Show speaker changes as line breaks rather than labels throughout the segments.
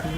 No,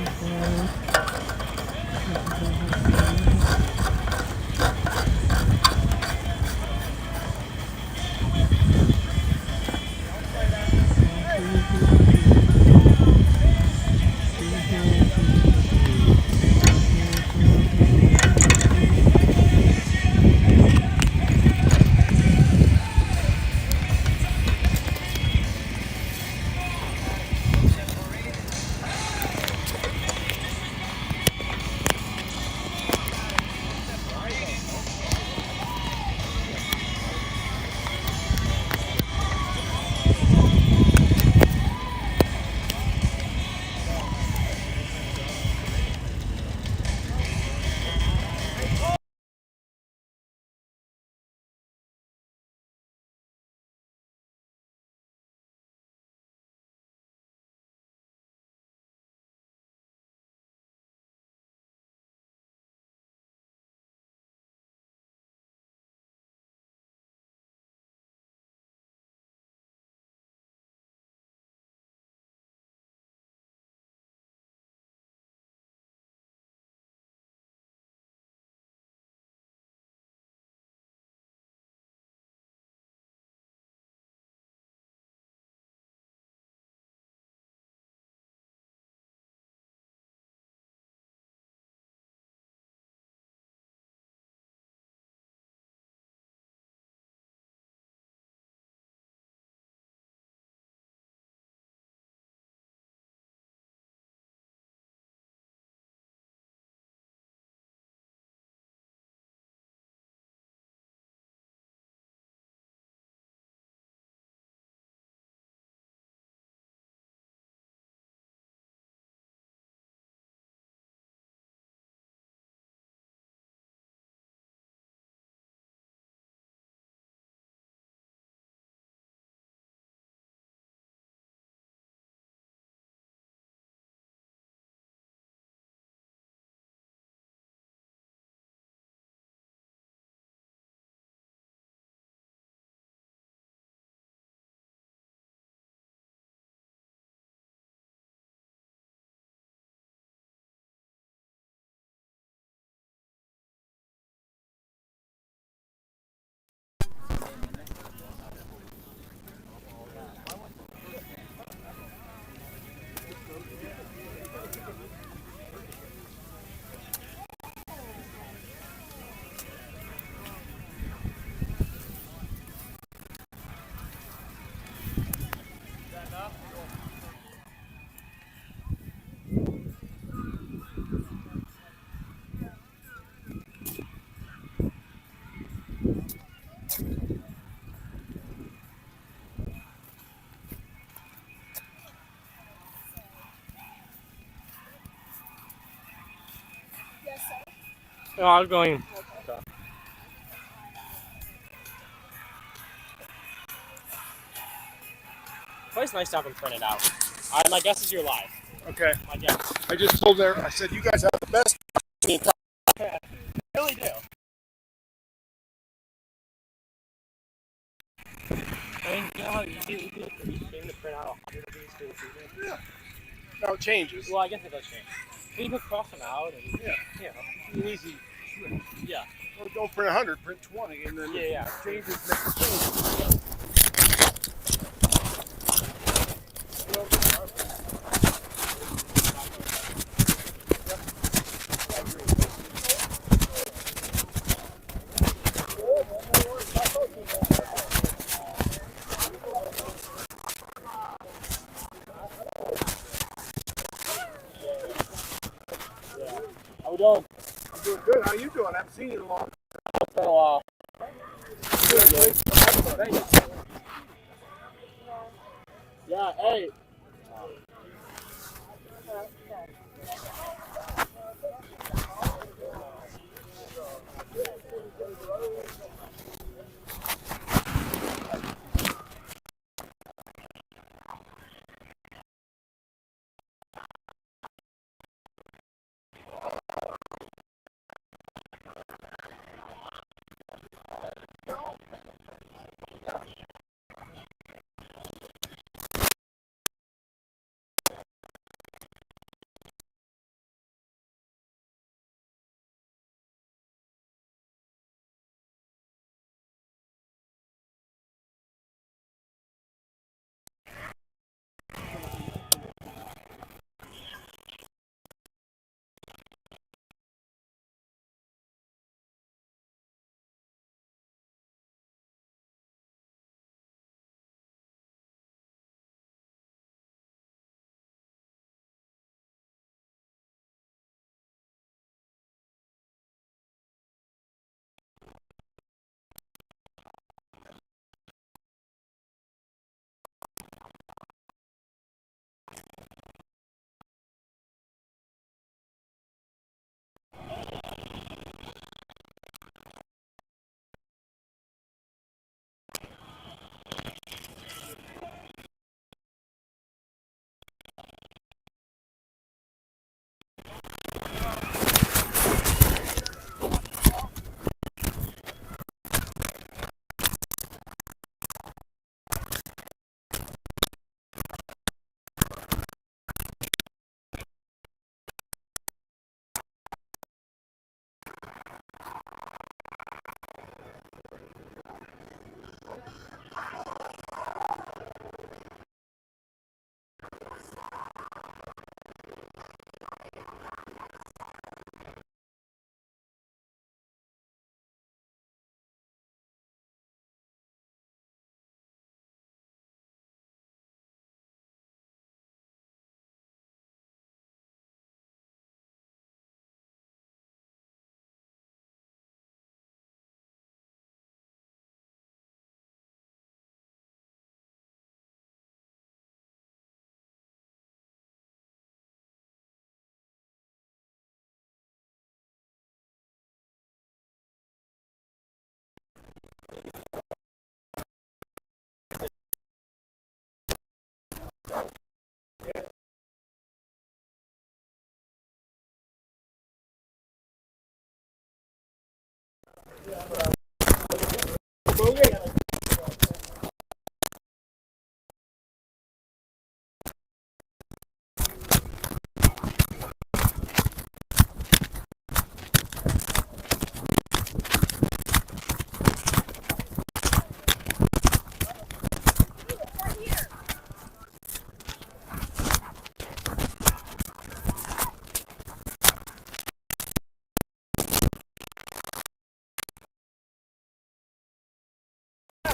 I was going. It's nice to have them printed out. My guess is you're live.
Okay.
My guess.
I just told her, I said, you guys have the best.
I really do. I mean, you know how easy it would be for each game to print out 100 of these for the season?
Yeah. No, it changes.
Well, I guess it does change. But you could cross them out and,
Yeah.
you know.
An easy switch.
Yeah.
Well, don't print 100, print 20, and then
Yeah.
changes, make changes.
How we doing?
I'm doing good. How you doing? I haven't seen you in a long time.
It's been a while. Yeah, hey.
Bogeys.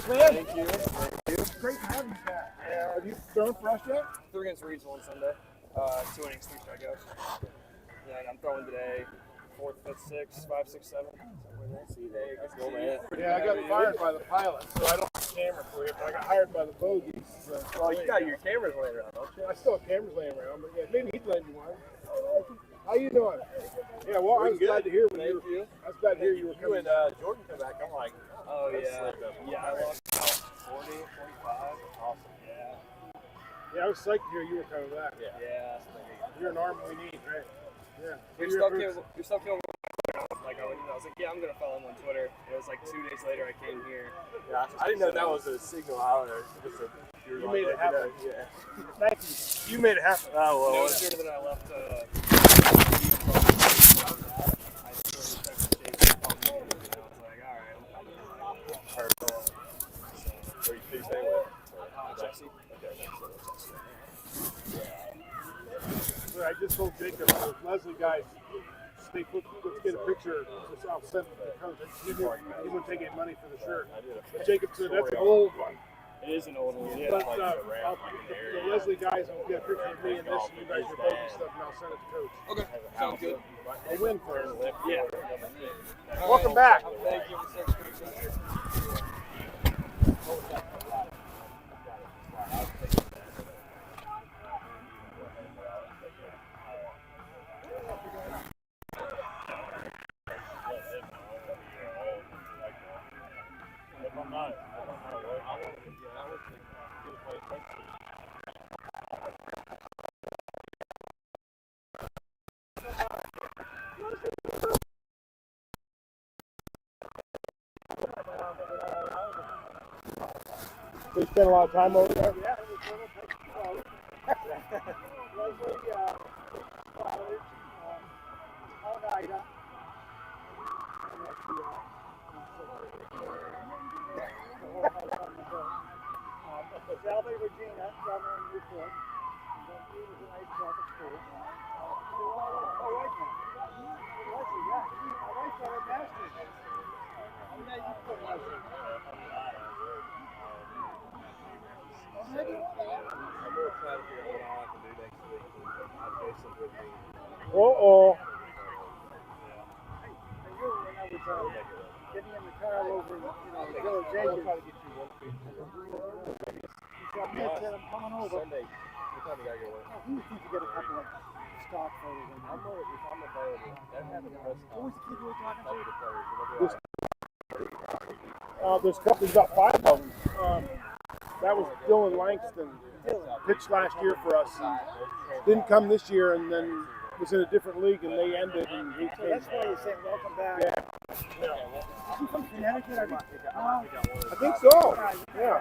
Thank you. Great to have you back. Have you thrown for us yet?
Threw against Reeds on Sunday. 2 innings, 3 strikeouts. Yeah, and I'm throwing today. 4th, 5th, 6th, 5, 6, 7.
Yeah, I got fired by the pilot, so I don't have a camera for you, but I got hired by the Bogeys. So.
Well, you got your cameras laying around, don't you?
I still have cameras laying around, but yeah, maybe he'd lend you one. How you doing? Yeah, well, I was glad to hear when you were. I was glad to hear you were coming.
You and Jordan come back. I'm like,
oh yeah, yeah. I lost about 40, 45.
awesome.
Yeah, I was psyched to hear you were coming back.
Yeah.
Yeah,
You're an arm we need, right? Yeah.
Your stuff came. Like I was like, yeah, I'm gonna follow him on Twitter. It was like 2 days later I came here.
Yeah, I didn't know that was a signal out there.
You made it happen.
Yeah.
Thank you. You made it happen.
Oh well.
No sooner than I left. I sort of texted Jason and called me, and I was like, all right, I'm coming.
Where you staying with?
Jesse.
So I just told Jacob, those Leslie guys, let's get a picture. I'll send it to the coach. He wouldn't take any money for the shirt. But Jacob said that's an old one.
It is an old one.
But the Leslie guys will get a picture of me and this, and you guys are Bogey stuff, and I'll send it to coach.
Okay, sounds good.
A win for us.
Yeah.
Welcome back.
Thank you.
So you spent a lot of time over there? Yeah.
Salve, Regina, summer in Newport. He was a nice Catholic school. Oh, right now. Leslie, yeah. My wife got her master's. Oh, yeah, you put Leslie.
I'm real excited to figure out what I like to do next week. Have Jason with me.
Uh-oh.
I knew when I was getting in the car over in, Village Acres. I said, I'm coming over.
Sunday. What time you gotta go with?
He was supposed to get a couple of stock photos.
If I'm available. That happened to us.
Who was the kid you were talking to?
There's about 5 of them. That was Dylan Langston. Pitched last year for us. Didn't come this year, and then was in a different league, and they ended. And he
So that's why you're saying welcome back.
Yeah.
Is he from Connecticut?
I think so. Yeah.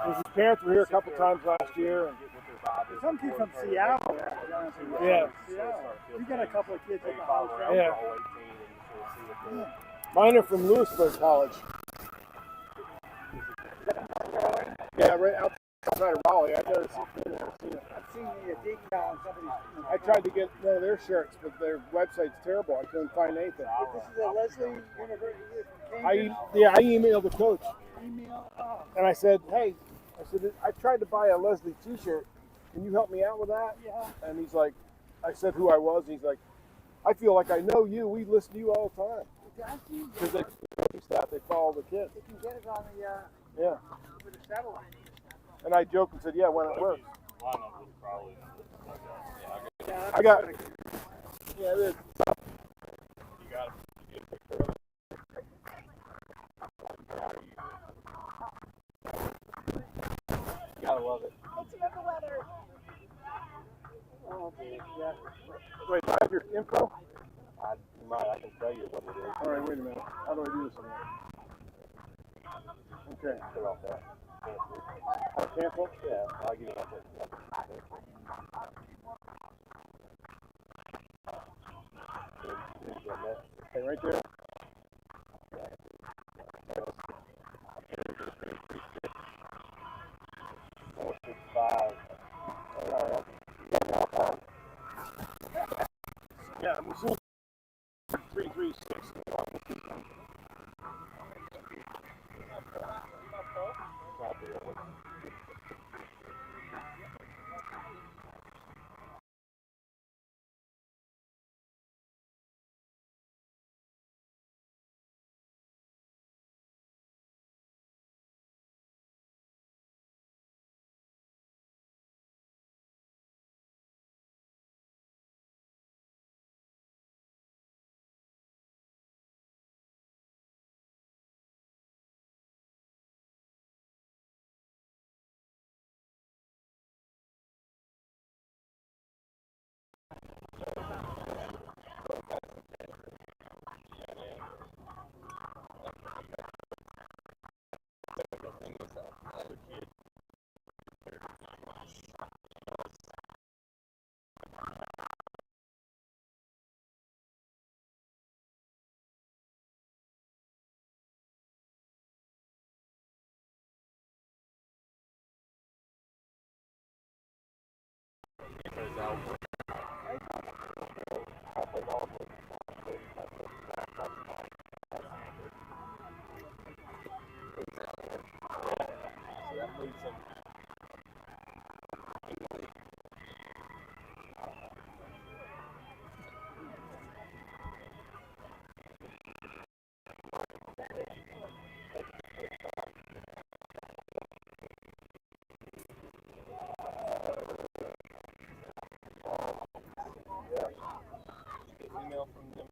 His parents were here a couple times last year. And
Some kid from Seattle.
yeah.
Seattle. You got a couple of kids at the house, right?
Yeah. Mine are from Lewisburg College. Yeah, right outside of Raleigh. I've never seen it.
I've seen the digging down somebody's.
I tried to get one of their shirts, but their website's terrible. I couldn't find anything.
This is a Leslie University from
I emailed the coach,
Email. Oh.
and I said, hey, I tried to buy a Leslie T-shirt. Can you help me out with that?
Yeah.
And he's like, I said who I was, and he's like, I feel like I know you. We listen to you all the time. Because they follow the kids.
They can get it on the
Yeah.
with the satellite.
And I joked and said, yeah, when it works.
Yeah,
I got. Yeah, it is.
Gotta love it.
Let's remember weather. Yeah.
Wait, do I have your info?
I can tell you what it is.
All right, wait a minute. How do I do this again? Okay.
Put off that.
Cancel?
Yeah, I'll give you that.
Okay, right there. Yeah, we sold 336.
Email from them.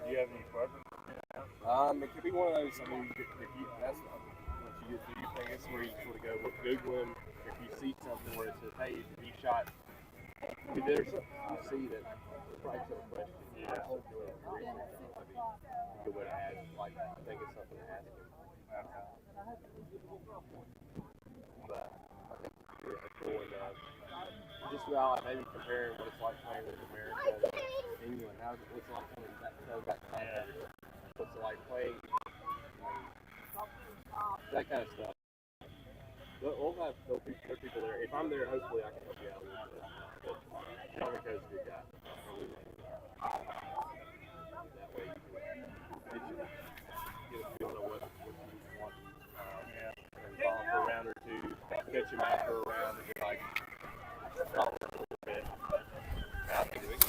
Do you have any questions?
It could be one of those. I mean, if you that's once you get through your thing, that's where you sort of go with Googling. If you see something where it says, "Hey, he shot," if there's something you see that strikes up a question, you go to ask. Like, I think it's something to ask him. But I think it's cool enough. Just about like maybe comparing what it's like playing with America and England. How's it? What's it like coming back? What's it like playing? That kind of stuff. We'll have people there. If I'm there, hopefully I can help you out a little bit. But John McCo's a good guy. That way you can get a feel of what you want. And follow for a round or two, catch him after a round, and you're like, follow a little bit. I think we can.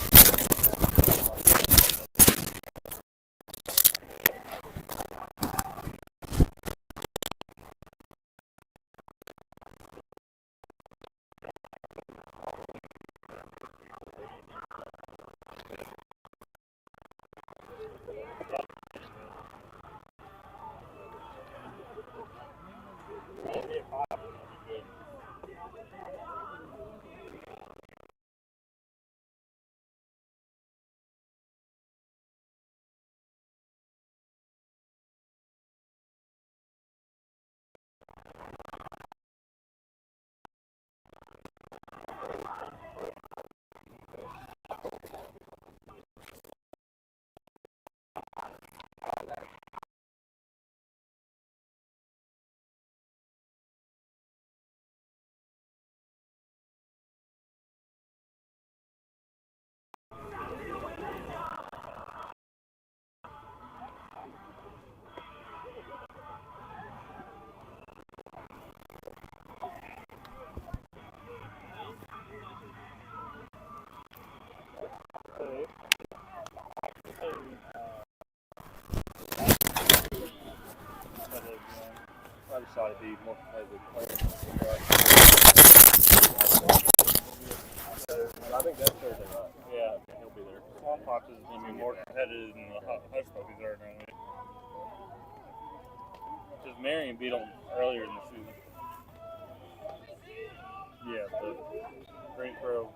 be more competitive players. I think that's Thursday, right? Yeah, he'll be there.
Swamp Fox is going to be more competitive than the Hush Puppies are currently. Because Marion beat them earlier in the season. Yeah, the Greensboro,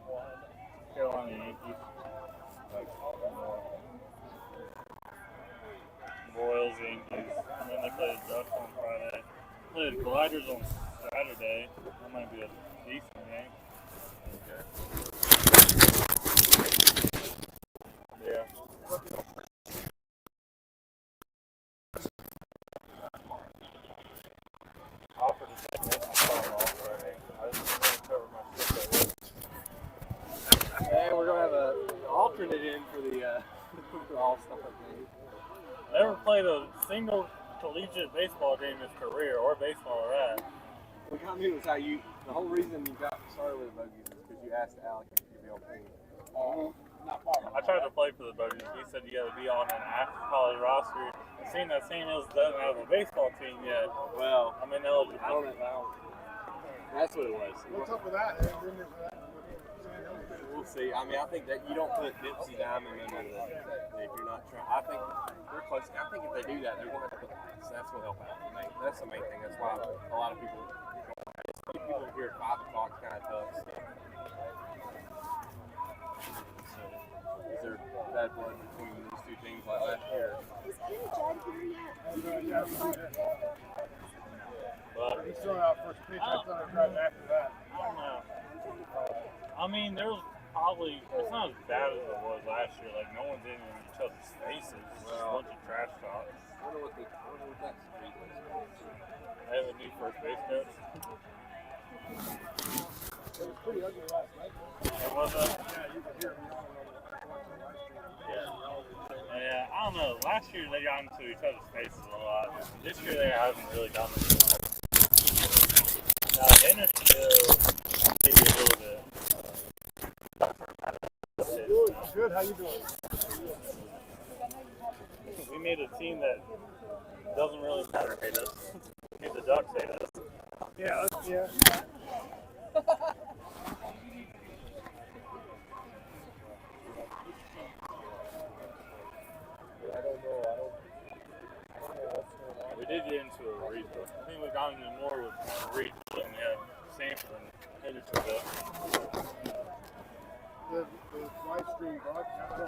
Carolina Yankees. Royals, Yankees. And then they played the Ducks on Friday. Played the Gliders on Saturday. That might be a decent game.
Okay.
Yeah. Offered to take my phone off Friday. I just want to cover my shit.
And we're going to have an alternate in for the All-Star game.
Never played a single collegiate baseball game in his career, or baseball or that.
What got me was how the whole reason you got started with the Bogeys is because you asked Alec if you could be on team.
I tried to play for the Bogeys. He said you got to be on an active college roster. Seeing that Sandhills doesn't have a baseball team yet,
Well,
I'm ineligible.
I don't know. That's what it was.
What's up with that?
We'll see. I mean, I think that you don't put Dipsy Diamond in if you're not trying. I think they're close. I think if they do that, they're going to have to put that's what help out. That's the main thing. That's why a lot of people here at 5 o'clock kind of tough. So, is there bad blood between these two teams like last year?
Is Kenny Judd here yet?
But
He's throwing out first pitch. I thought I'd drive after that.
I don't know. I mean, there was probably, it's not as bad as it was last year. Like, no one's in each other's faces. It's just a bunch of trash talk.
I wonder what that street is.
I have a new first base coach.
It was pretty ugly last night.
And was it?
Yeah, you could hear me on the live stream.
Yeah, I don't know. Last year they got into each other's faces a lot. This year they haven't really done it. Hendersonville, maybe a little bit.
Good, how you doing?
We made a team that doesn't really matter hate us. Made the Ducks hate us.
Yeah, yeah.
We did get into a regional. I think we got into more with regional than we had Sanford and Hendersonville.
The live stream broadcast.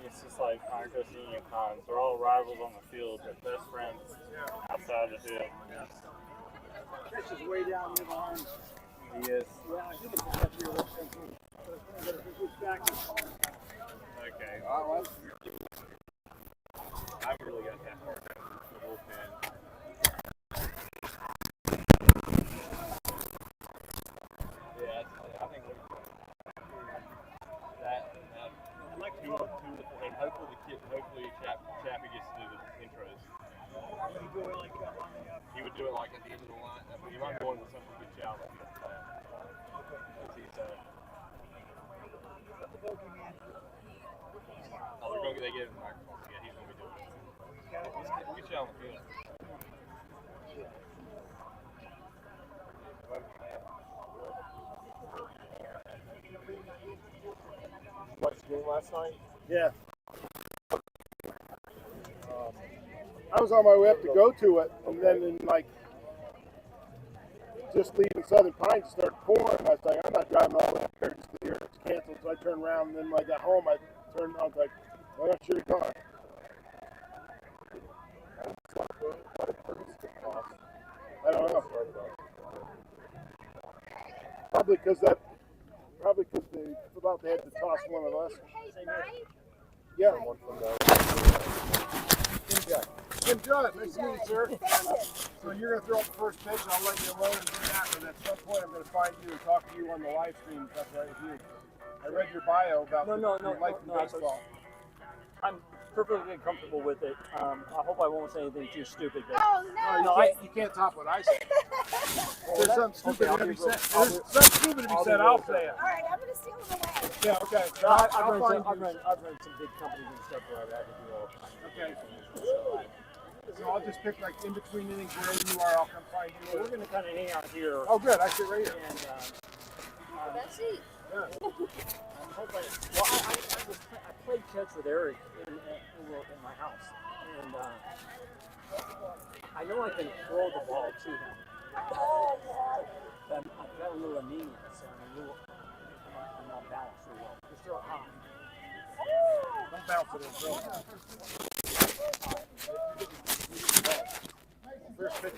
It's just like Conquest Union Cons. They're all rivals on the field, but best friends outside the field.
Chris is way down near the arms.
He is.
Yeah, I think it's a catch here.
Okay.
Well, I haven't really got that far down the bullpen. Yeah, I think that I'd like two, and hopefully Chappie gets to do the intros. He would do it like at the end of the line. He might go into something good job. Oh, they get him the microphone. Yeah, he's going to be doing it. Let's get you on the field.
Watched the game last night? Yeah. I was on my way up to go to it, and then just leaving Southern Pines started pouring. I was like, I'm not driving all the way up there just to hear it's canceled. So I turned around, and then when I got home, I was like, well, I should have gone. I don't know. Probably because they had to toss one of us. Yeah. Tim Judd. Nice to meet you, sir.
Sandhills.
So you're going to throw up the first pitch, and I'll let you alone and do that. And at some point, I'm going to find you and talk to you on the live stream, if that's right with you. I read your bio about your life in baseball.
I'm perfectly comfortable with it. I hope I won't say anything too stupid. But
Oh no!
You can't top what I say. There's something stupid to be said. There's something stupid to be said. I'll say it.
All right, I'm gonna steal them away.
Yeah. Okay. So
I've
I'll find you.
run some big companies and stuff where I've had to do all kinds of
Okay.
things.
So I'll just pick like in between innings wherever you are. I'll come find you.
So we're going to kind of hang out here.
Oh, good. I sit right here.
And
That seat.
Yeah.
I played catch with Eric in my house, and I know I can throw the ball to him. But I've got a little anemia, so I'm not balanced very well. Just throw high.
Don't bounce it in, bro. First pitch.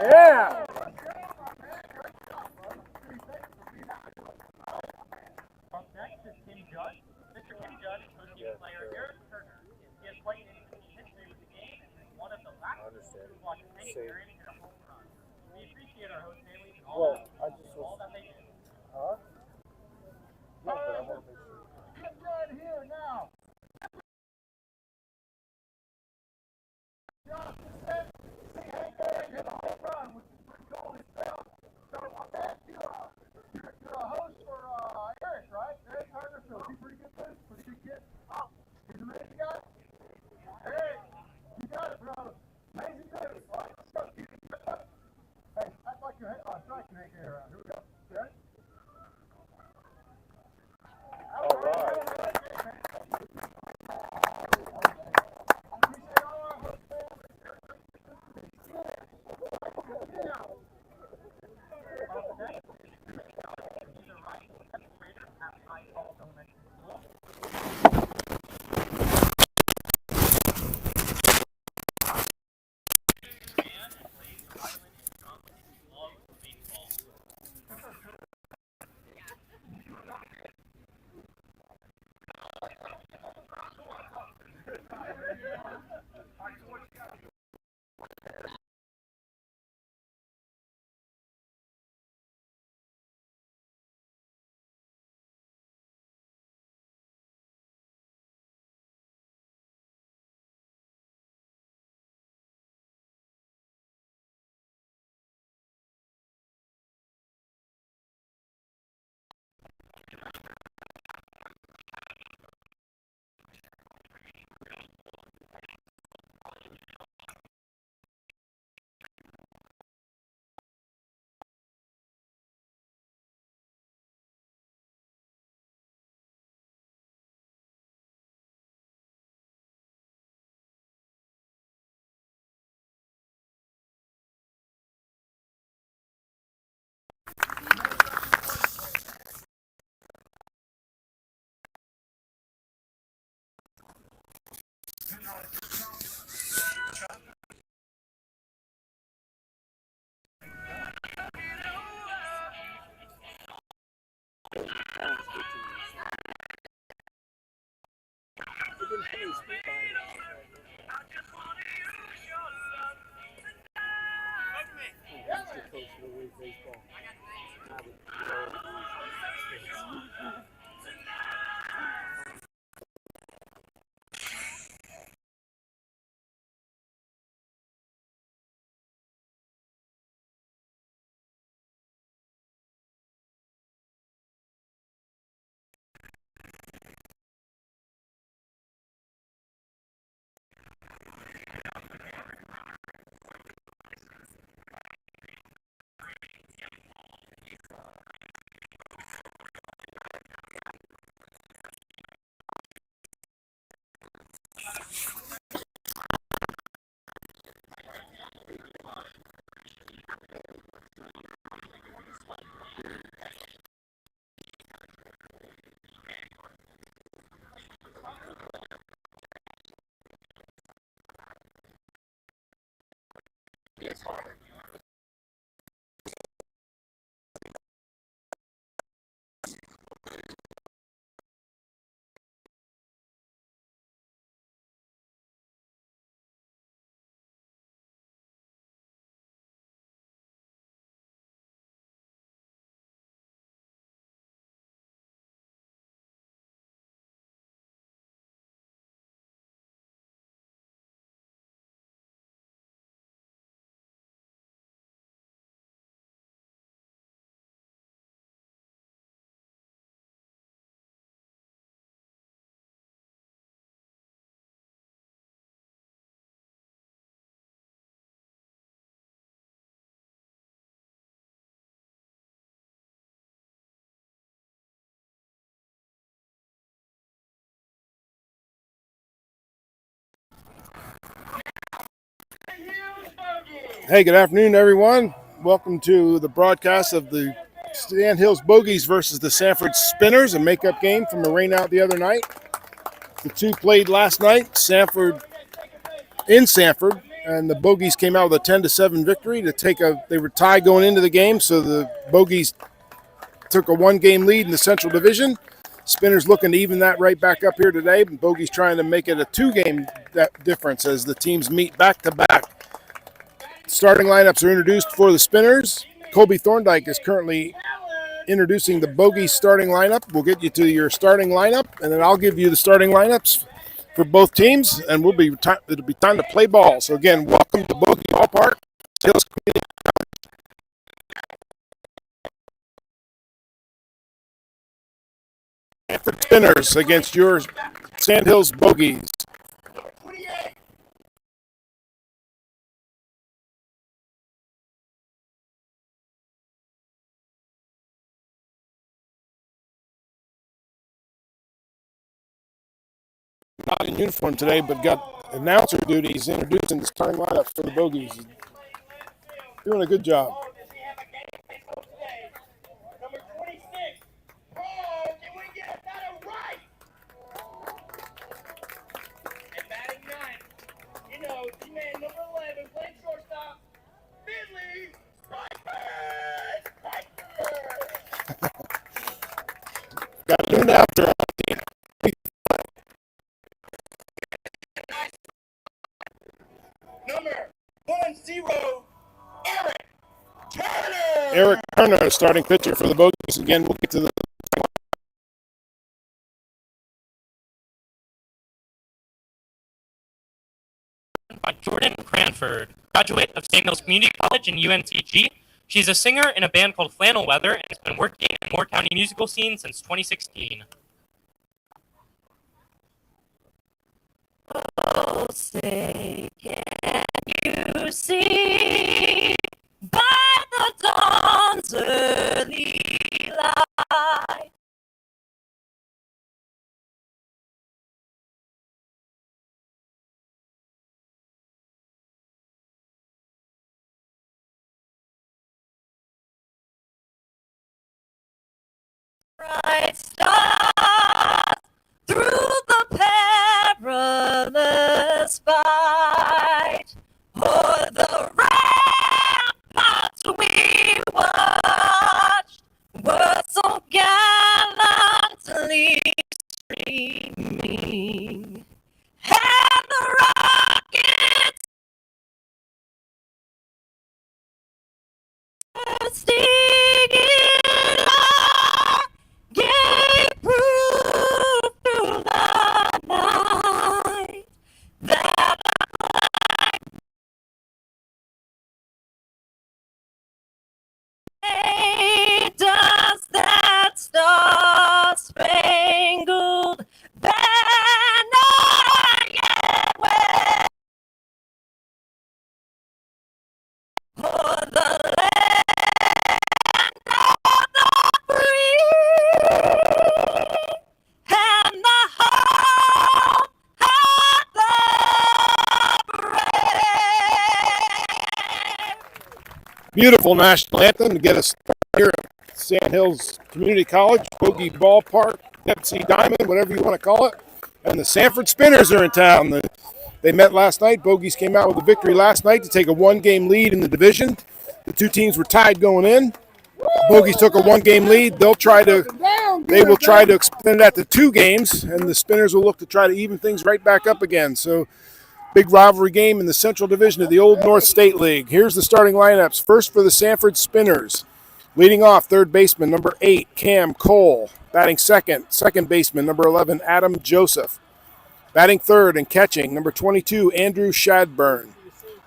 Yeah!
Up next is Kim Judd. Mr. Kim Judd is coaching player Eric Turner. He has played in the history of the game and is one of the last to watch any period in a home run. We appreciate our host families and all that they do.
Huh? Yeah, but I want to make sure.
Kim Judd here now. John said, see Hank Aaron hit a home run, which is pretty cool himself. So I'm asking you, you're a host for Eric, right? Eric Turner, so he's pretty good too, pretty good kid. Oh, he's a amazing guy. Eric, you got it, brother. Amazing dude. All right, let's go. Hey, act like you're striking Hank Aaron around. Here we go. You ready?
Hey, good afternoon, everyone. Welcome to the broadcast of the Sandhills Bogeys versus the Sanford Spinners, a makeup game from a rain out the other night. The two played last night, Sanford in Sanford, and the Bogeys came out with a 10-7 victory they were tied going into the game, so the Bogeys took a one-game lead in the Central Division. Spinners looking to even that right back up here today. Bogeys trying to make it a two-game difference as the teams meet back-to-back. Starting lineups are introduced for the Spinners. Colby Thorndike is currently introducing the Bogeys starting lineup. We'll get you to your starting lineup, and then I'll give you the starting lineups for both teams, and it'll be time to play ball. So again, welcome to Bogey Ballpark. Sanford Spinners against your Sandhills Bogeys. Not in uniform today, but got announcer duties introducing the starting lineup for the Bogeys. Doing a good job.
Number 26. Oh, can we get that right? And batting ninth, D-man number 11, playing shortstop, Finley Piper.
Got a new announcer.
Number 10, Eric Turner.
Eric Turner, starting pitcher for the Bogeys. Again, we'll get to the
by Jordan Cranford, graduate of St. Community College and UNCG. She's a singer in a band called Flannel Weather and has been working in the Moore County musical scene since 2016. Oh, say, can you see by the dawn's early light bright stars through the perilous fight? O'er the ramparts we watched were so gallantly streaming.
Beautiful national anthem to get us here at Sandhills Community College, Bogey Ballpark, Pepsi Diamond, whatever you want to call it. And the Sanford Spinners are in town. They met last night. Bogeys came out with a victory last night to take a one-game lead in the division. The two teams were tied going in. Bogeys took a one-game lead. They will try to extend that to 2 games, and the Spinners will look to try to even things right back up again. So, big rivalry game in the Central Division of the Old North State League. Here's the starting lineups. First for the Sanford Spinners. Leading off, third baseman, number 8, Cam Cole. Batting second baseman, number 11, Adam Joseph. Batting third and catching, number 22, Andrew Shadburn.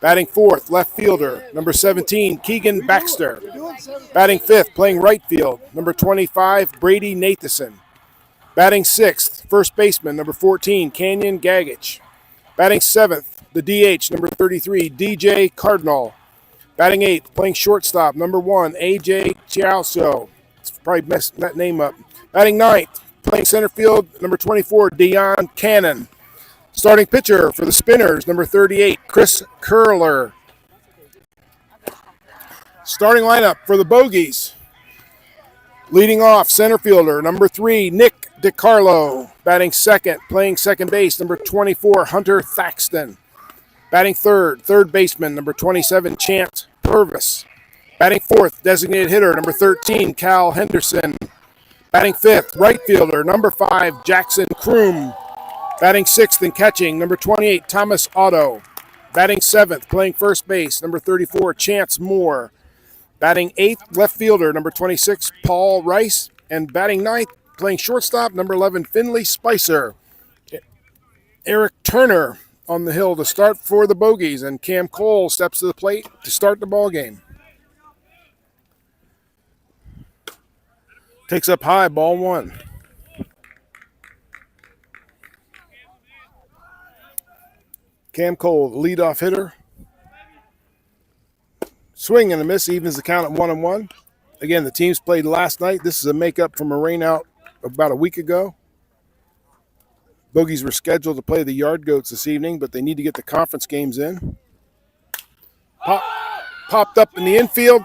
Batting fourth, left fielder, number 17, Keegan Baxter. Batting fifth, playing right field, number 25, Brady Nathanson. Batting sixth, first baseman, number 14, Canyon Gagich. Batting seventh, the DH, number 33, DJ Cardinal. Batting eighth, playing shortstop, number 1, AJ Chiauso. It's probably messed that name up. Batting ninth, playing center field, number 24, Dion Cannon. Starting pitcher for the Spinners, number 38, Chris Curler. Starting lineup for the Bogeys. Leading off, center fielder, number 3, Nick DiCarlo. Batting second, playing second base, number 24, Hunter Thaxton. Batting third baseman, number 27, Chance Purvis. Batting fourth, designated hitter, number 13, Cal Henderson. Batting fifth, right fielder, number 5, Jackson Kroom. Batting sixth and catching, number 28, Thomas Otto. Batting seventh, playing first base, number 34, Chance Moore. Batting eighth, left fielder, number 26, Paul Rice. And batting ninth, playing shortstop, number 11, Finley Spicer. Eric Turner on the hill to start for the Bogeys, and Cam Cole steps to the plate to start the ball game. Takes up high, ball 1. Cam Cole, the leadoff hitter. Swing and a miss, evens the count at 1-1. Again, the teams played last night. This is a makeup from a rainout about a week ago. Bogeys were scheduled to play the Yard Goats this evening, but they need to get the conference games in. Popped up in the infield.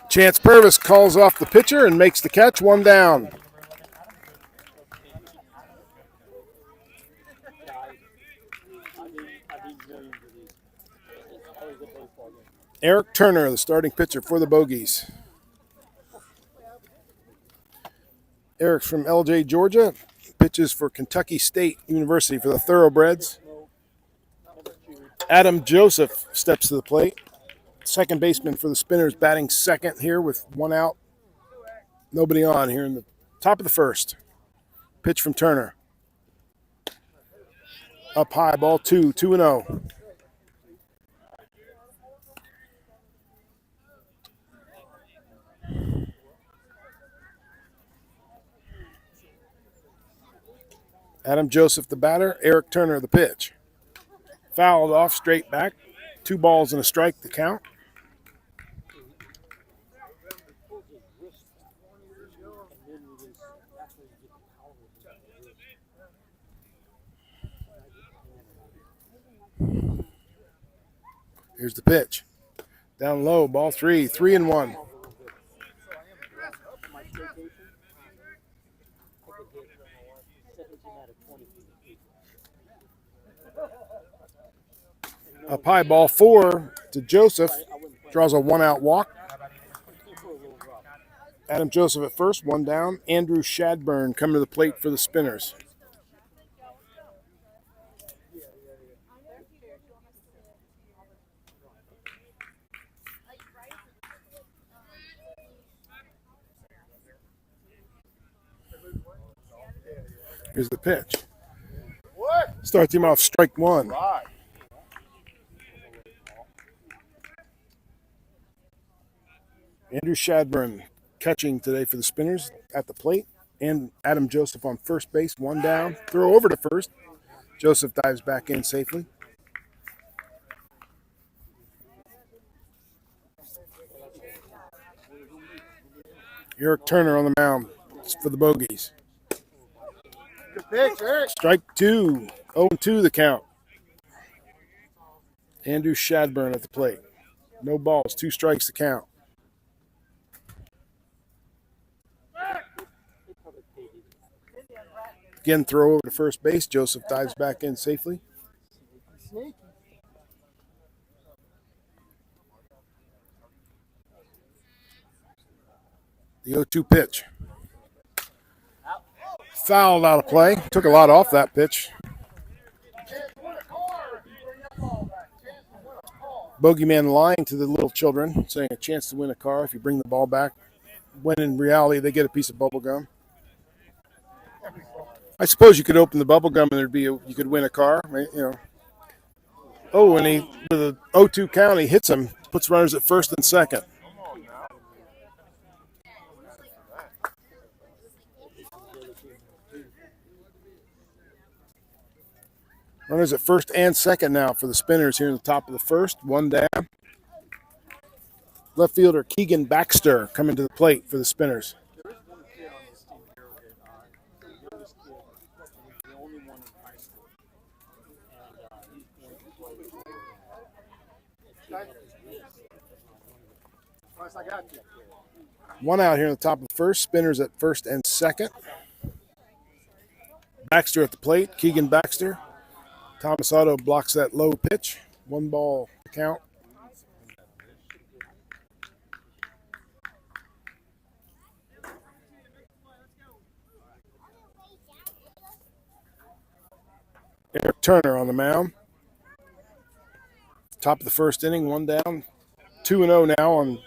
Chance Purvis calls off the pitcher and makes the catch, 1 down. Eric Turner, the starting pitcher for the Bogeys. Eric's from LJ, Georgia. Pitches for Kentucky State University for the Thoroughbreds. Adam Joseph steps to the plate. Second baseman for the Spinners, batting second here with 1 out. Nobody on here in the top of the first. Pitch from Turner. Up high, ball 2, 2-0. Adam Joseph, the batter. Eric Turner, the pitch. Fouled off, straight back. 2 balls and a strike to count. Here's the pitch. Down low, ball 3, 3-1. Up high, ball 4 to Joseph. Draws a 1-out walk. Adam Joseph at first, 1 down. Andrew Shadburn coming to the plate for the Spinners. Here's the pitch. Starts him off strike 1. Andrew Shadburn catching today for the Spinners at the plate. And Adam Joseph on first base, 1 down. Throw over to first. Joseph dives back in safely. Eric Turner on the mound for the Bogeys.
Good pitch, Eric.
Strike 2. 0-2 the count. Andrew Shadburn at the plate. No balls, 2 strikes to count. Again, throw over to first base. Joseph dives back in safely. The 0-2 pitch. Fouled out of play. Took a lot off that pitch. Bogeyman lying to the little children, saying a chance to win a car if you bring the ball back, when in reality they get a piece of bubble gum. I suppose you could open the bubble gum and you could win a car, you know. Oh, and he with a 0-2 count, he hits him, puts runners at first and second. Runners at first and second now for the Spinners here in the top of the first. 1 down. Left fielder Keegan Baxter coming to the plate for the Spinners. One out here in the top of the first. Spinners at first and second. Baxter at the plate. Keegan Baxter. Thomas Otto blocks that low pitch. 1 ball to count. Eric Turner on the mound. Top of the first inning, 1 down. 2-0 now on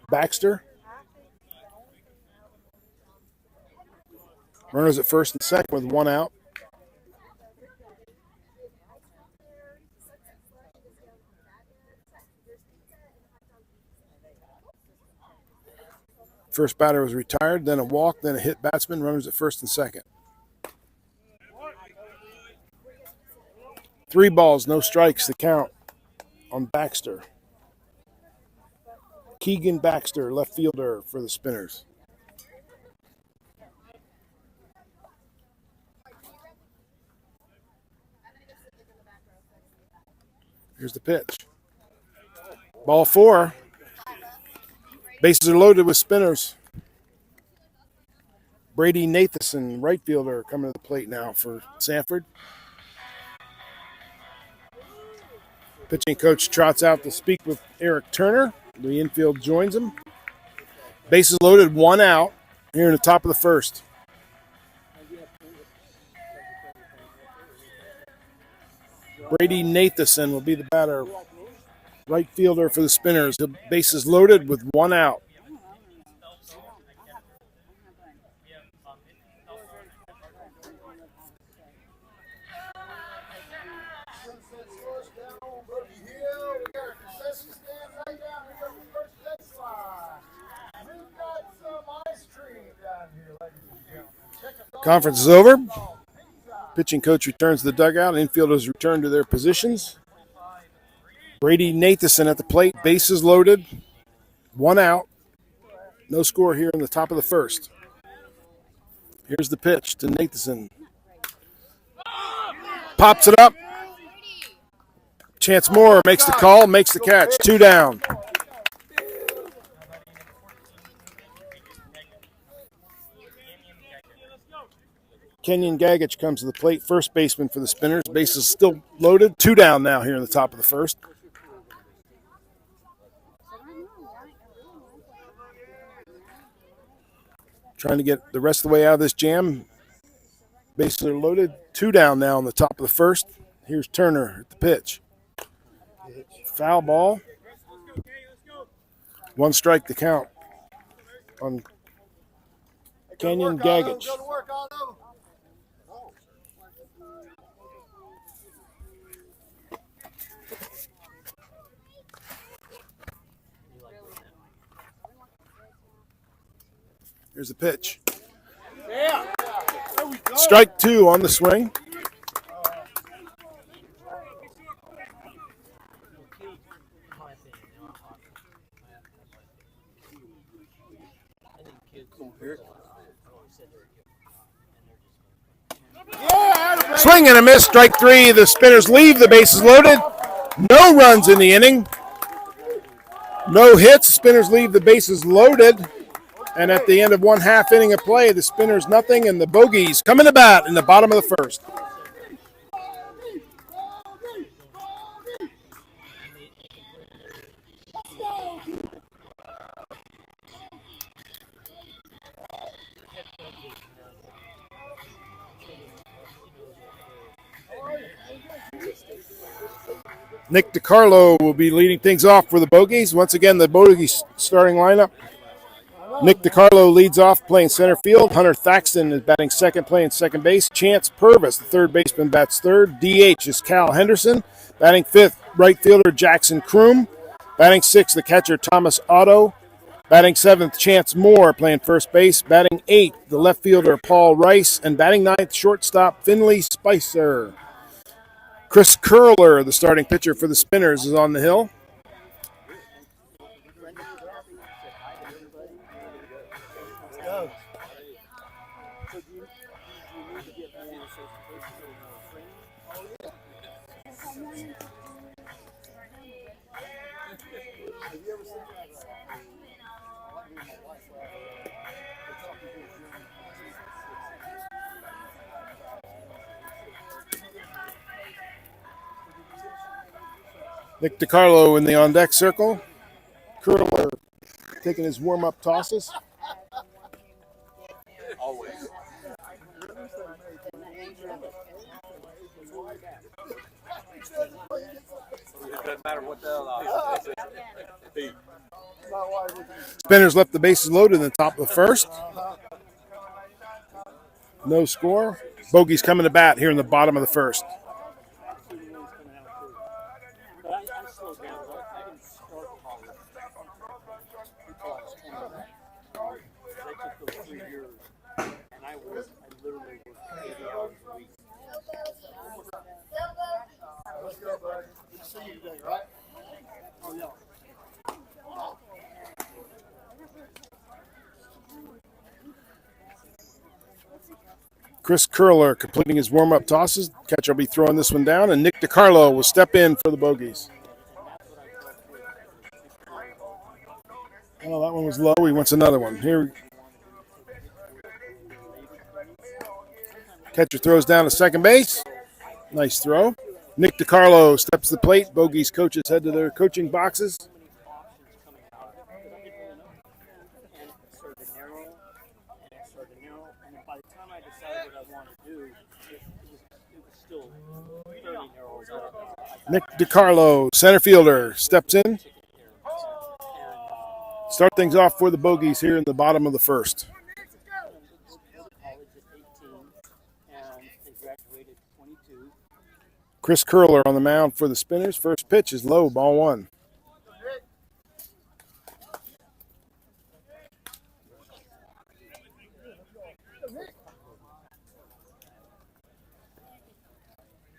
Baxter. Runners at first and second with 1 out. First batter was retired, then a walk, then a hit batsman. Runners at first and second. 3 balls, no strikes to count on Baxter. Keegan Baxter, left fielder for the Spinners. Here's the pitch. Ball 4. Bases are loaded with Spinners. Brady Nathanson, right fielder, coming to the plate now for Sanford. Pitching coach trots out to speak with Eric Turner. The infield joins him. Bases loaded, 1 out here in the top of the first. Brady Nathanson will be the batter. Right fielder for the Spinners. The bases loaded with 1 out. Conference is over. Pitching coach returns to the dugout. Infielders return to their positions. Brady Nathanson at the plate. Bases loaded. 1 out. No score here in the top of the first. Here's the pitch to Nathanson. Pops it up. Chance Moore makes the call, makes the catch. 2 down. Kenyon Gagich comes to the plate, first baseman for the Spinners. Bases still loaded. 2 down now here in the top of the first. Trying to get the rest of the way out of this jam. Bases are loaded. 2 down now in the top of the first. Here's Turner at the pitch. Foul ball. 1 strike to count on Kenyon Gagich. Here's the pitch. Strike 2 on the swing. Swing and a miss, strike 3. The Spinners leave the bases loaded. No runs in the inning. No hits. The Spinners leave the bases loaded. And at the end of 1/2 inning of play, the Spinners nothing, and the Bogeys coming to bat in the bottom of the first. Nick DiCarlo will be leading things off for the Bogeys. Once again, the Bogeys starting lineup. Nick DiCarlo leads off playing center field. Hunter Thaxton is batting second, playing second base. Chance Purvis, the third baseman, bats third. DH is Cal Henderson. Batting fifth, right fielder Jackson Kroom. Batting sixth, the catcher Thomas Otto. Batting seventh, Chance Moore playing first base. Batting eighth, the left fielder Paul Rice. And batting ninth, shortstop Finley Spicer. Chris Curler, the starting pitcher for the Spinners, is on the hill. Nick DiCarlo in the on-deck circle. Curler taking his warm-up tosses.
Always. It doesn't matter what the hell
Spinners left the bases loaded in the top of the first. No score. Bogeys coming to bat here in the bottom of the first. Chris Curler completing his warm-up tosses. Catcher will be throwing this one down, and Nick DiCarlo will step in for the Bogeys. Oh, that one was low. He wants another one. Here. Catcher throws down to second base. Nice throw. Nick DiCarlo steps to the plate. Bogeys coaches head to their coaching boxes. Nick DiCarlo, center fielder, steps in. Start things off for the Bogeys here in the bottom of the first. Chris Curler on the mound for the Spinners. First pitch is low, ball one.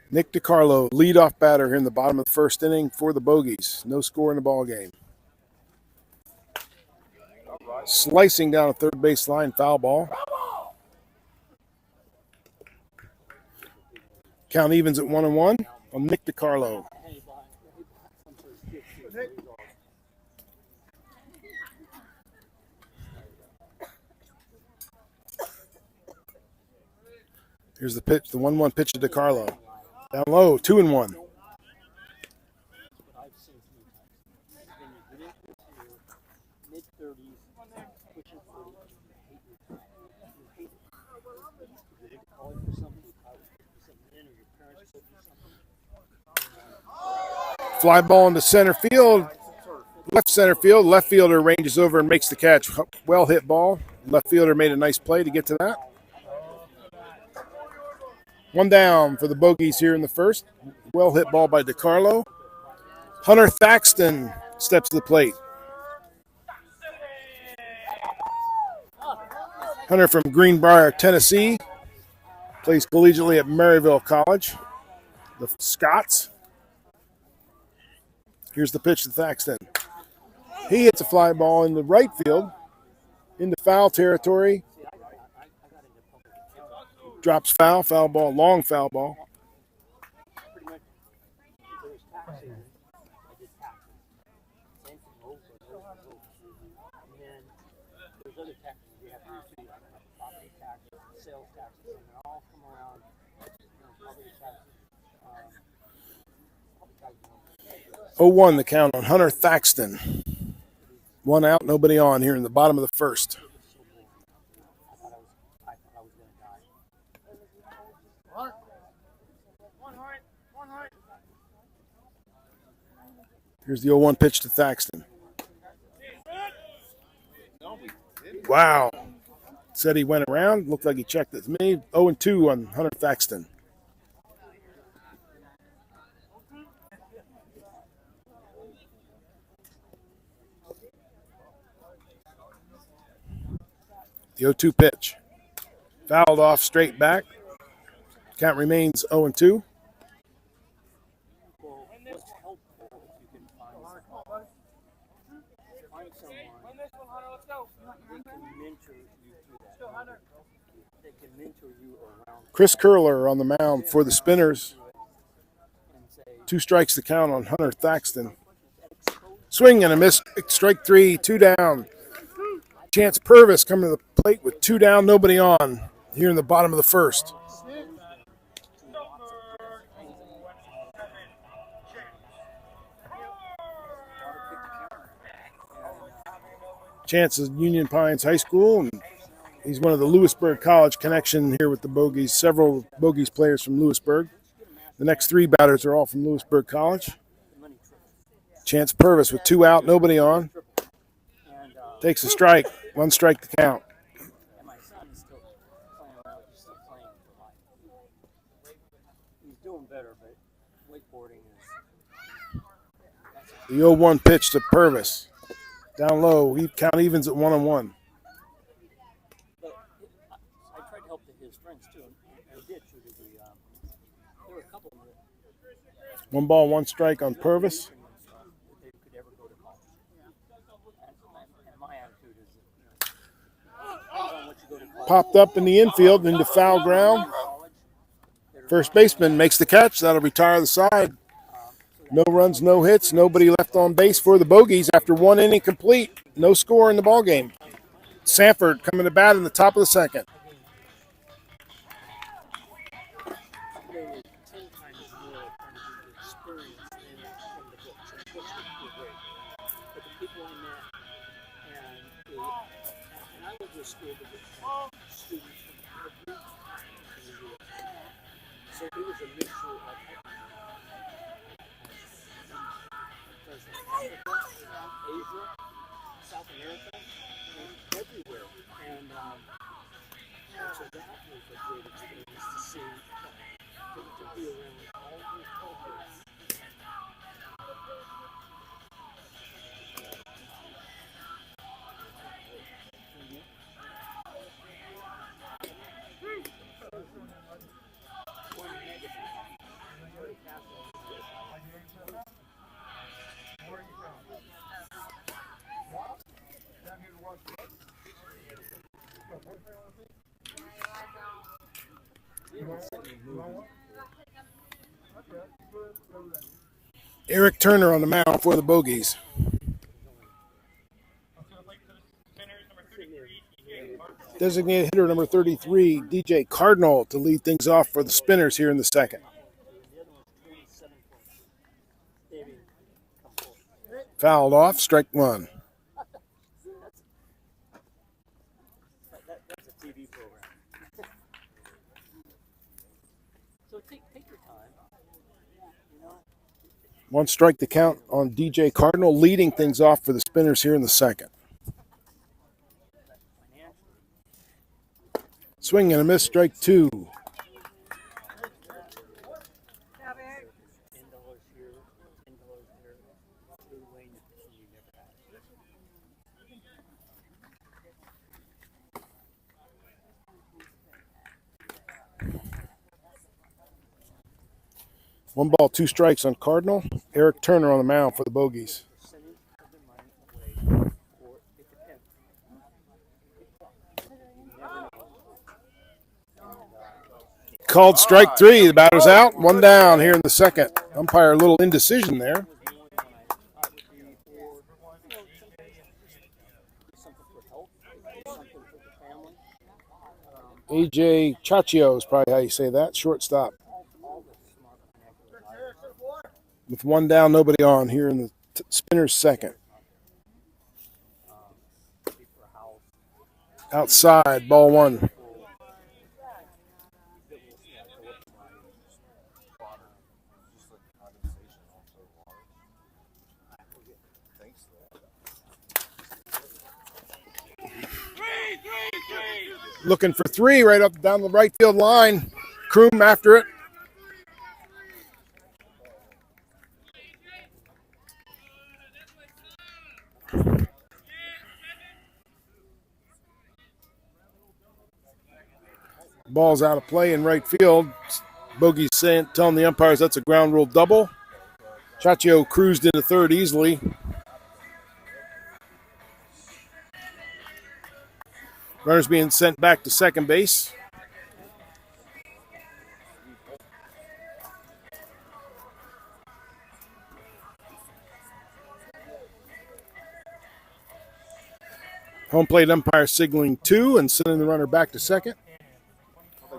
Nick DiCarlo, leadoff batter here in the bottom of the first inning for the Bogeys. No score in the ball game. Slicing down a third base line, foul ball. Count evens at 1-1 on Nick DiCarlo. Here's the pitch, the 1-1 pitch to DiCarlo. Down low, 2-1. Fly ball into center field. Left center field. Left fielder ranges over and makes the catch. Well hit ball. Left fielder made a nice play to get to that. One down for the Bogeys here in the first. Well hit ball by DiCarlo. Hunter Thaxton steps to the plate. Hunter from Greenbrier, Tennessee. Plays collegiately at Maryville College. The Scots. Here's the pitch to Thaxton. He hits a fly ball in the right field, into foul territory. Drops foul ball, long foul ball.
property tax, sales taxes, and they all come around, property taxes.
0-1 the count on Hunter Thaxton. One out, nobody on here in the bottom of the first.
I thought I was going to die.
Here's the 0-1 pitch to Thaxton. Wow. Said he went around. Looked like he checked it. Me 0-2 on Hunter Thaxton. The 0-2 pitch. Fouled off straight back. Count remains 0-2.
Well, what's helpful if you can find someone they can mentor you through that. They can mentor you around.
Chris Curler on the mound for the Spinners. 2 strikes to count on Hunter Thaxton. Swing and a miss. Strike 3, 2 down. Chance Purvis coming to the plate with 2 down, nobody on here in the bottom of the first. Chance is Union Pines High School, and he's one of the Lewisburg College connection here with the Bogeys. Several Bogeys players from Lewisburg. The next 3 batters are all from Lewisburg College. Chance Purvis with 2 out, nobody on. Takes a strike, 1 strike to count.
And my son is still playing around. He's still playing for life. He's doing better, but wakeboarding is.
The 0-1 pitch to Purvis. Down low, count evens at 1-1.
But I tried to help his friends too, and I did to a degree. There were a couple of them
1 ball, 1 strike on Purvis.
that they could ever go to college. And my attitude is, once you go to college,
Popped up in the infield into foul ground. First baseman makes the catch. That'll retire the side. No runs, no hits, nobody left on base for the Bogeys after 1 inning complete. No score in the ballgame. Sanford coming to bat in the top of the second.
they were 10 times more experience than from the books. And the books were great. But the people I met, and I was just school that had students from every community. So it was a mixture of Africa, Asia, South America, and everywhere. And so that was a great experience to see, to be around all these cultures.
Eric Turner on the mound for the Bogeys. Designated hitter number 33, DJ Cardinal, to lead things off for the Spinners here in the second. Fouled off, strike 1.
That's a TV program. So take your time. You know?
1 strike to count on DJ Cardinal, leading things off for the Spinners here in the second. Swing and a miss, strike 2.
$10 here, $10 there. Blue Wayne, you never had.
1 ball, 2 strikes on Cardinal. Eric Turner on the mound for the Bogeys. Called strike 3. The batter's out. 1 down here in the second. Umpire, a little indecision there. AJ Chachio is probably how you say that. Shortstop. With one down, nobody on here in the Spinners' second. Outside, ball one. Looking for three right up down the right field line. Kroom after it. Ball's out of play in right field. Bogeys telling the umpires that's a ground rule double. Chachio cruised into third easily. Runners being sent back to second base. Home plate umpire signaling 2 and sending the runner back to second.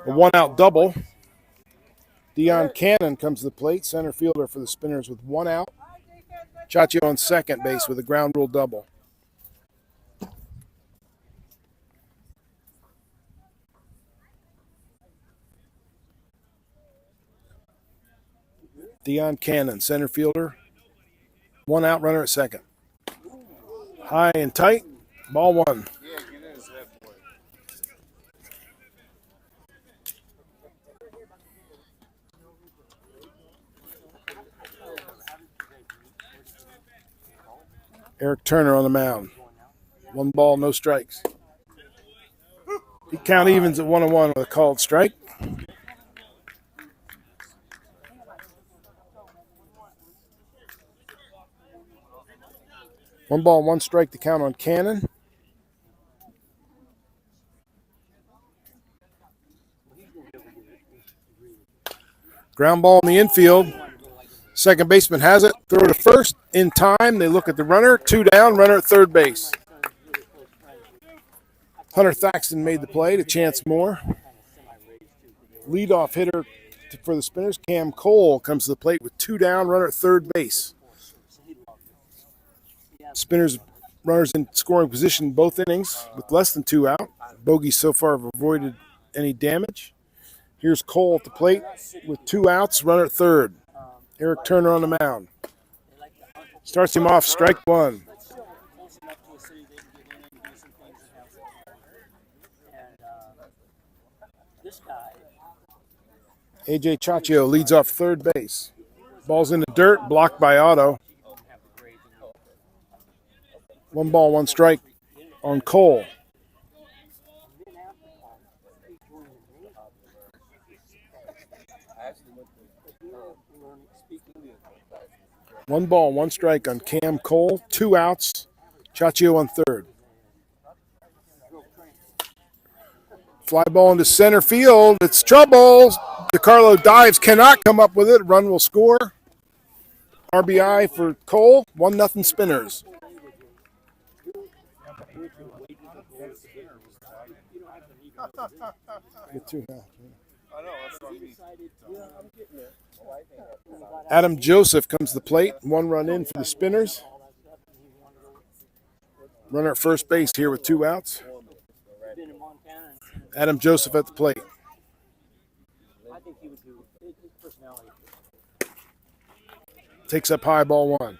A one-out double. Dion Cannon comes to the plate, center fielder for the Spinners with 1 out. Chachio on second base with a ground rule double. Dion Cannon, center fielder. 1 out, runner at second. High and tight, ball one. Eric Turner on the mound. 1 ball, no strikes. He count evens at 1-1 with a called strike. One ball, 1 strike to count on Cannon. Ground ball in the infield. Second baseman has it. Throw to first. In time, they look at the runner. 2 down, runner at third base. Hunter Thaxton made the play to Chance Moore. Leadoff hitter for the Spinners, Cam Cole, comes to the plate with 2 down, runner at third base. Spinners runners in scoring position both innings with less than 2 out. Bogeys so far have avoided any damage. Here's Cole at the plate with 2 outs, runner at third. Eric Turner on the mound. Starts him off, strike 1. AJ Chachio leads off third base. Ball's in the dirt, blocked by Otto. 1 ball, 1 strike on Cole. One ball, 1 strike on Cam Cole. 2 outs. Chachio on third. Fly ball into center field. It's trouble. DeCarlo dives, cannot come up with it. Run will score. RBI for Cole. 1-0 Spinners. Get 2 now. Adam Joseph comes to the plate. 1 run in for the Spinners. Runner at first base here with 2 outs. Adam Joseph at the plate. Takes up high, ball 1.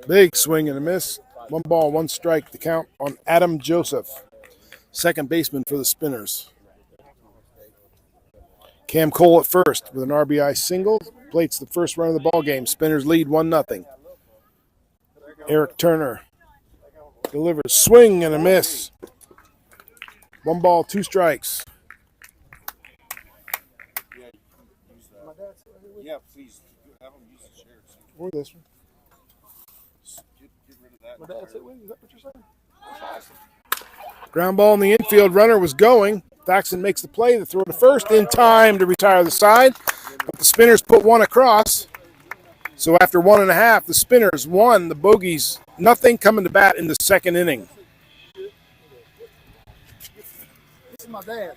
Big swing and a miss. 1 ball, 1 strike to count on Adam Joseph, second baseman for the Spinners. Cam Cole at first with an RBI single. Plates the first run of the ball game. Spinners lead 1-0. Eric Turner delivers. Swing and a miss. 1 ball, 2 strikes.
Yeah, please have them use the chairs.
Or this one.
Get rid of that.
My dad said, "Wait, is that what you're saying?" Ground ball in the infield. Runner was going. Thaxton makes the play. The throw to first in time to retire the side. But the Spinners put one across. So after 1.5, the Spinners won. The Bogeys nothing, coming to bat in the second inning.
This is my dad.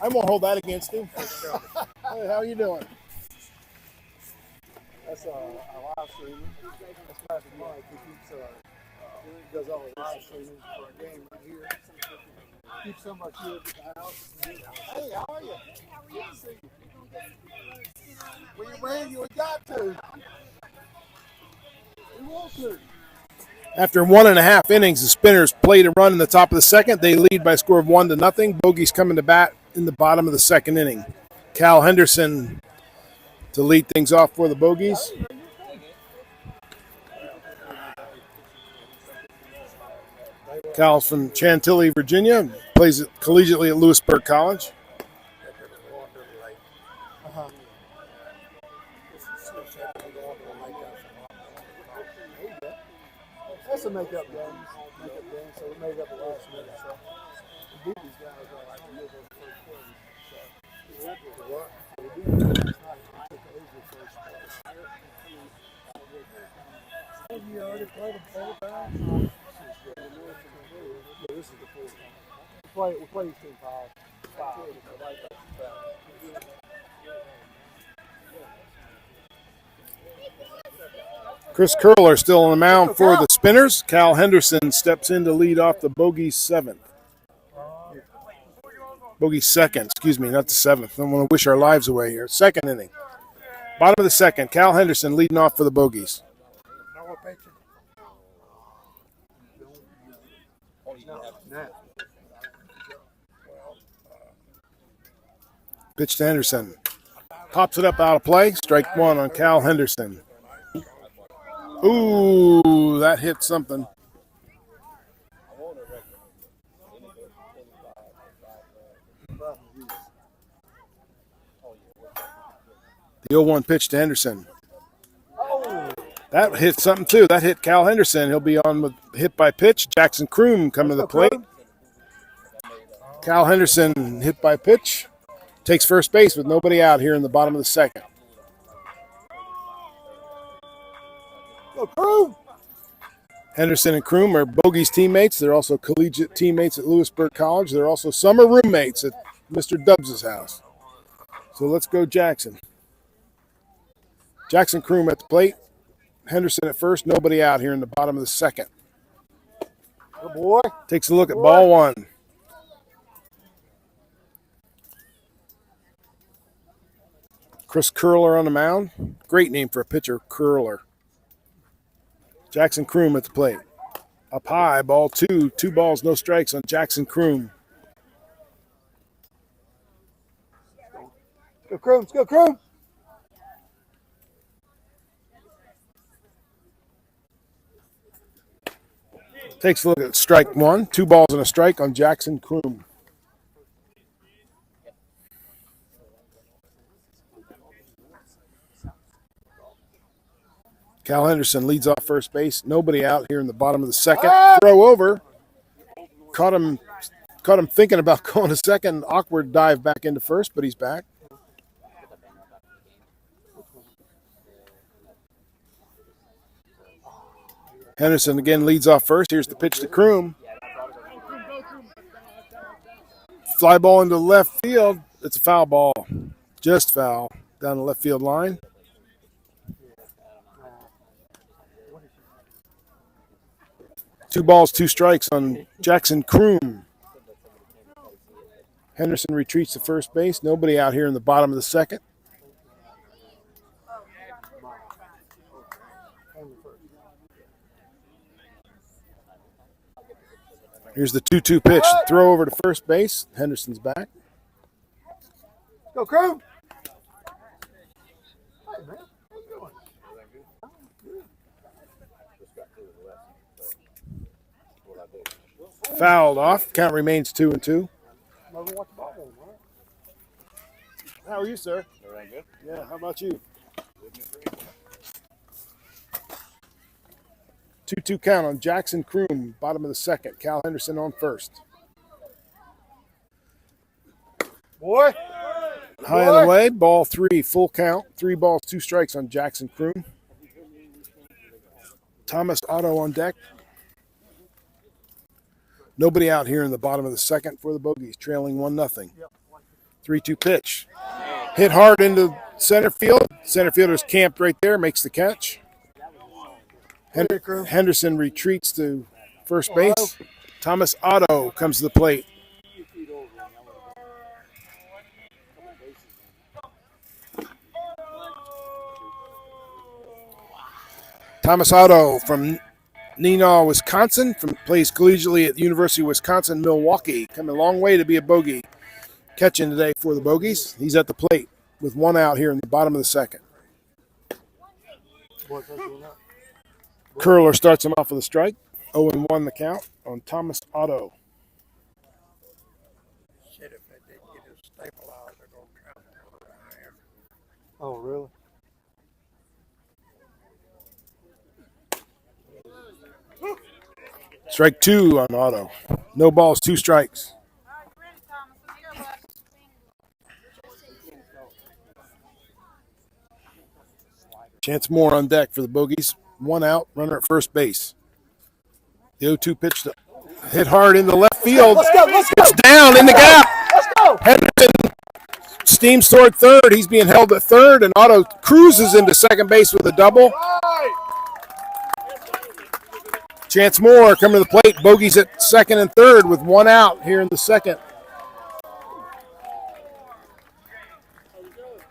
I won't hold that against him. Hey, how are you doing?
That's a live streaming. That's Patrick Mike. He does all the live streaming for a game right here. Keeps some of our kids at the house. Hey, how are you? Good to see you. When you win, you got to. We want to.
After 1.5 innings, the Spinners played a run in the top of the second. They lead by a score of 1-0. Bogeys coming to bat in the bottom of the second inning. Cal Henderson to lead things off for the Bogeys. Cal's from Chantilly, Virginia. Plays collegiately at Lewisburg College.
That's a makeup game. So we made up the last minute. So we beat these guys like to give us first place. So we beat them last night. We took over first place. Have you already played them 4 times? Yeah, this is the 4th time. We play each team 5.
Chris Curler still on the mound for the Spinners. Cal Henderson steps in to lead off the Bogeys 7th. Bogeys 2nd, excuse me, not the 7th. I don't want to wish our lives away here. Second inning. Bottom of the second, Cal Henderson leading off for the Bogeys. Pitch to Henderson. Pops it up out of play. Strike 1 on Cal Henderson. Ooh, that hit something. The 0-1 pitch to Henderson. That hit something too. That hit Cal Henderson. He'll be on with hit by pitch. Jackson Kroom coming to the plate. Cal Henderson hit by pitch. Takes first base with nobody out here in the bottom of the second.
Go Kroom!
Henderson and Kroom are Bogeys teammates. They're also collegiate teammates at Lewisburg College. They're also summer roommates at Mr. Dubs' house. So let's go Jackson. Jackson Kroom at the plate. Henderson at first. Nobody out here in the bottom of the second.
Good boy.
Takes a look at ball 1. Chris Curler on the mound. Great name for a pitcher, Curler. Jackson Kroom at the plate. Up high, ball 2. 2 balls, no strikes on Jackson Kroom.
Go Kroom. Let's go Kroom.
Takes a look at strike 1. 2 balls and a strike on Jackson Kroom. Cal Henderson leads off first base. Nobody out here in the bottom of the second. Throw over. Caught him thinking about going to second. Awkward dive back into first, but he's back. Henderson again leads off first. Here's the pitch to Kroom. Fly ball into left field. It's a foul ball. Just foul down the left field line. Two balls, 2 strikes on Jackson Kroom. Henderson retreats to first base. Nobody out here in the bottom of the second. Here's the 2-2 pitch. Throw over to first base. Henderson's back.
Go Kroom.
Fouled off. Count remains 2-2. How are you, sir?
Everything good?
Yeah, how about you? 2-2 count on Jackson Kroom, bottom of the second. Cal Henderson on first. Boy.
High and away, ball 3, full count. 3 balls, 2 strikes on Jackson Kroon. Thomas Otto on deck. Nobody out here in the bottom of the second for the Bogeys, trailing 1-0. 3-2 pitch. Hit hard into center field. Center fielder's camped right there, makes the catch. Henderson retreats to first base. Thomas Otto comes to the plate. Thomas Otto from Neenah, Wisconsin, plays collegiately at the University of Wisconsin-Milwaukee. Coming a long way to be a Bogey. Catching today for the Bogeys. He's at the plate with 1 out here in the bottom of the second. Curler starts him off with a strike. 0-1 the count on Thomas Otto.
Shit, if they didn't get his stabilizer, go travel.
Oh, really?
Strike 2 on Otto. No balls, 2 strikes. Chance Moore on deck for the Bogeys. 1 out, runner at first base. The 0-2 pitch hit hard into left field.
Let's go.
It's down in the gap.
Let's go.
Henderson steams toward third. He's being held at third, and Otto cruises into second base with a double. Chance Moore coming to the plate. Bogeys at second and third with 1 out here in the second.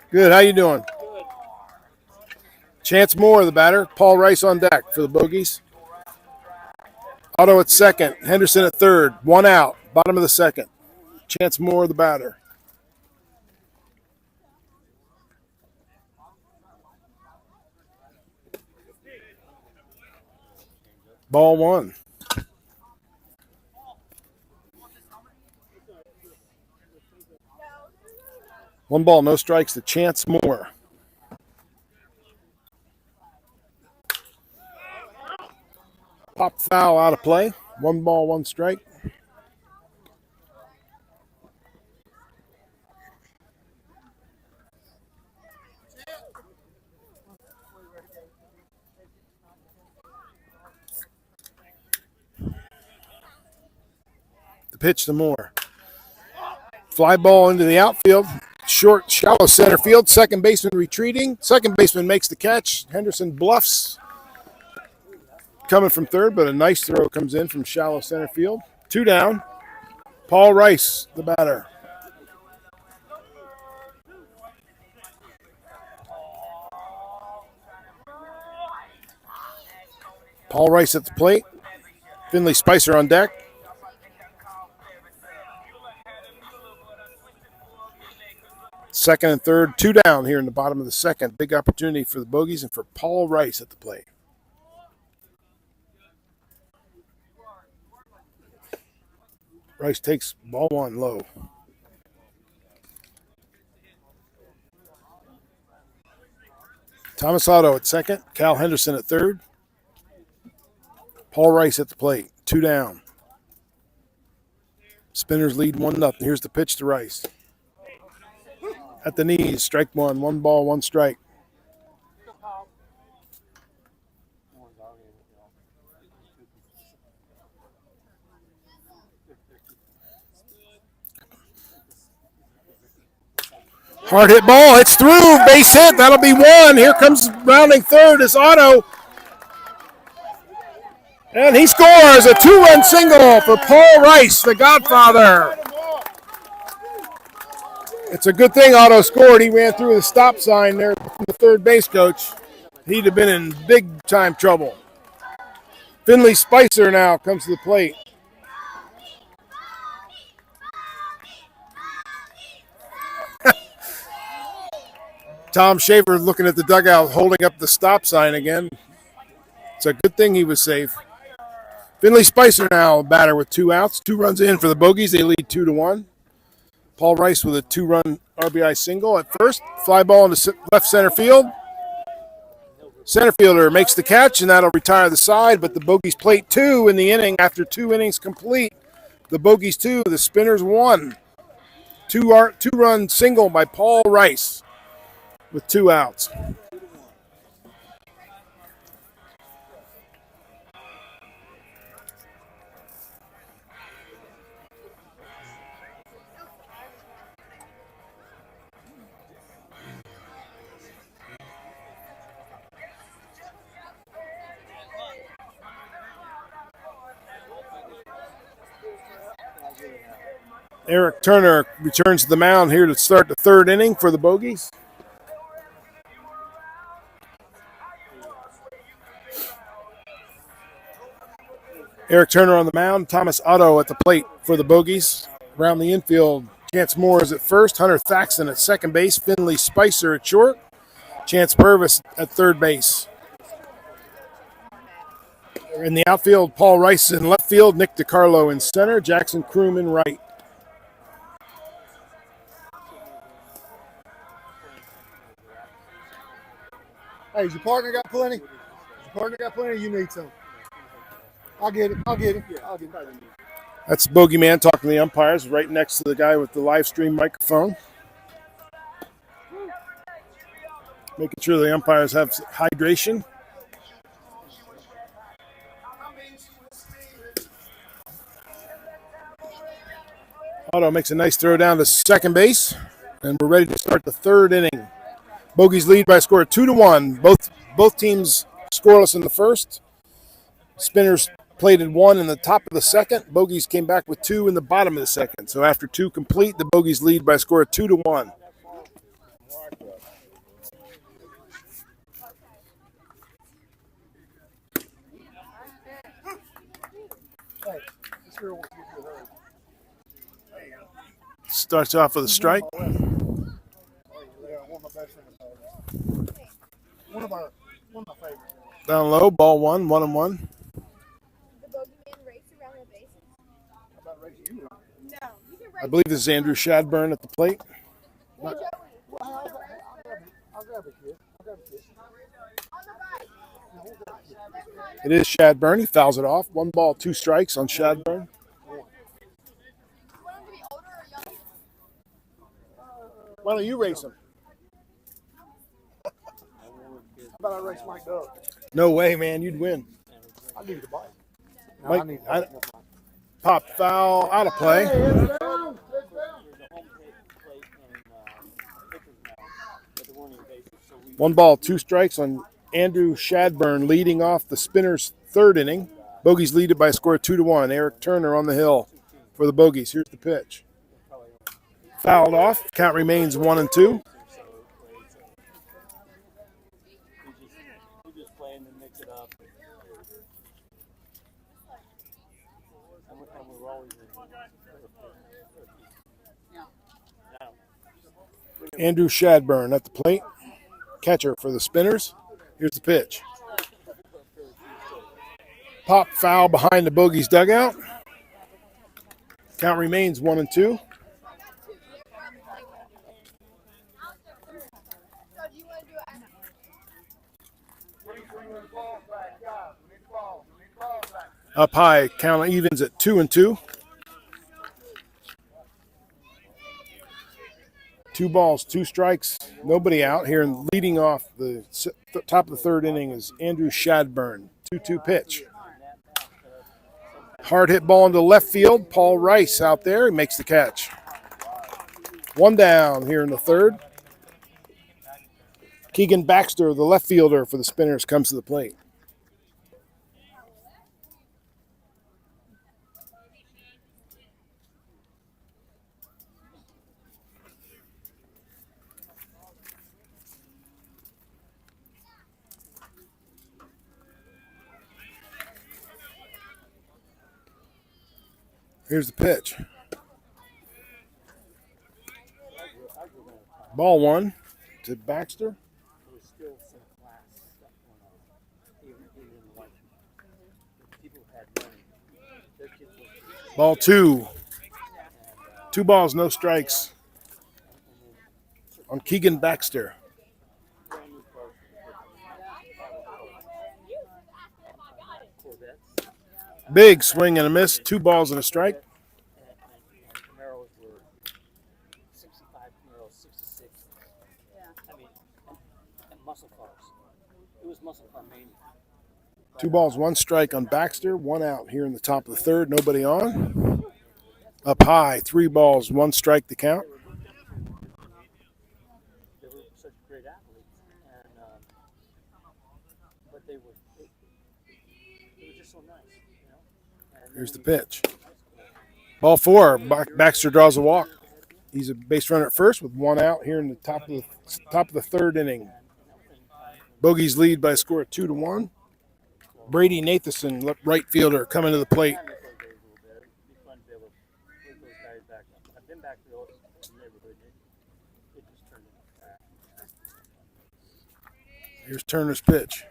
Good. How you doing? Chance Moore, the batter. Paul Rice on deck for the Bogeys. Otto at second. Henderson at third. 1 out. Bottom of the second. Chance Moore, the batter. Ball 1. 1 ball, no strikes to Chance Moore. Pop foul out of play. 1 ball, 1 strike. The pitch to Moore. Fly ball into the outfield. Short, shallow center field. Second baseman retreating. Second baseman makes the catch. Henderson bluffs. Coming from third, but a nice throw comes in from shallow center field. 2 down. Paul Rice, the batter. Paul Rice at the plate. Finley Spicer on deck. Second and third, 2 down here in the bottom of the second. Big opportunity for the Bogeys and for Paul Rice at the plate. Rice takes ball 1 low. Thomas Otto at second. Cal Henderson at third. Paul Rice at the plate. 2 down. Spinners lead 1-0. Here's the pitch to Rice. At the knees. Strike 1. 1 ball, 1 strike. Hard hit ball. It's through. Base hit. That'll be 1. Here comes rounding third is Otto. And he scores a 2-run single for Paul Rice, the Godfather. It's a good thing Otto scored. He ran through the stop sign there from the third base coach. He'd have been in big time trouble. Finley Spicer now comes to the plate. Tom Shaver looking at the dugout, holding up the stop sign again. It's a good thing he was safe. Finley Spicer now, batter with 2 outs. 2 runs in for the Bogeys. They lead 2-1. Paul Rice with a 2-run RBI single at first. Fly ball into left center field. Center fielder makes the catch, and that'll retire the side, but the Bogeys plate 2 in the inning after 2 innings complete. The Bogeys 2, the Spinners 1. Two-run single by Paul Rice with 2 outs. Eric Turner returns to the mound here to start the 3rd inning for the Bogeys. Eric Turner on the mound, Thomas Otto at the plate for the Bogeys. Around the infield, Chance Moore is at first, Hunter Thaxton at second base, Finley Spicer at short, Chance Purvis at third base. In the outfield, Paul Rice in left field, Nick DiCarlo in center, Jackson Kroom in right.
Hey, has your partner got plenty? Has your partner got plenty? You need some. I'll get it.
That's Bogeyman talking to the umpires right next to the guy with the live stream microphone. Making sure the umpires have hydration. Otto makes a nice throw down to second base, and we're ready to start the 3rd inning. Bogeys lead by a score of 2-1. Both teams scoreless in the first. Spinners plated 1 in the top of the second. Bogeys came back with 2 in the bottom of the second. So after 2 complete, the Bogeys lead by a score of 2-1. Starts off with a strike.
One of my favorites.
Down low, ball 1, 1-1.
The Bogeyman race around the bases?
How about racing you?
No. You can race.
I believe this is Andrew Shadburn at the plate.
Hey, Joey.
I'll grab it, kid.
On the bike.
It is Shadburn. He fouls it off. 1 ball, 2 strikes on Shadburn.
You want him to be older or younger?
Why don't you race him? How about I race Mike Dove?
No way, man. You'd win.
I need the bike. No,
Mike,
I need
I-
the bike.
Pop foul out of play. One ball, 2 strikes on Andrew Shadburn, leading off the Spinners' 3rd inning. Bogeys lead it by a score of 2-1. Eric Turner on the hill for the Bogeys. Here's the pitch. Fouled off. Count remains 1-2. Andrew Shadburn at the plate. Catcher for the Spinners. Here's the pitch. Pop foul behind the Bogeys dugout. Count remains 1-2. Up high, count evens at 2-2. 2 balls, 2 strikes, nobody out here. And leading off the top of the 3rd inning is Andrew Shadburn. 2-2 pitch. Hard hit ball into left field. Paul Rice out there. He makes the catch. 1 down here in the 3rd. Keegan Baxter, the left fielder for the Spinners, comes to the plate. Here's the pitch. Ball 1 to Baxter. Ball 2. 2 balls, no strikes on Keegan Baxter. Big swing and a miss. 2 balls and a strike.
Camaro 66. Yeah. I mean, and muscle cars. It was muscle car mania.
2 balls, 1 strike on Baxter, 1 out here in the top of the third, nobody on. Up high, 3 balls, 1 strike to count.
They were such great athletes, and but they were just so nice, you know. And
Here's the pitch. Ball 4, Baxter draws a walk. He's a base runner at first with 1 out here in the top of the third inning. Bogeys lead by a score of 2-1. Brady Nathanson, right fielder, coming to the plate.
I've been back to the neighborhood. It just turned into trash.
Here's Turner's pitch.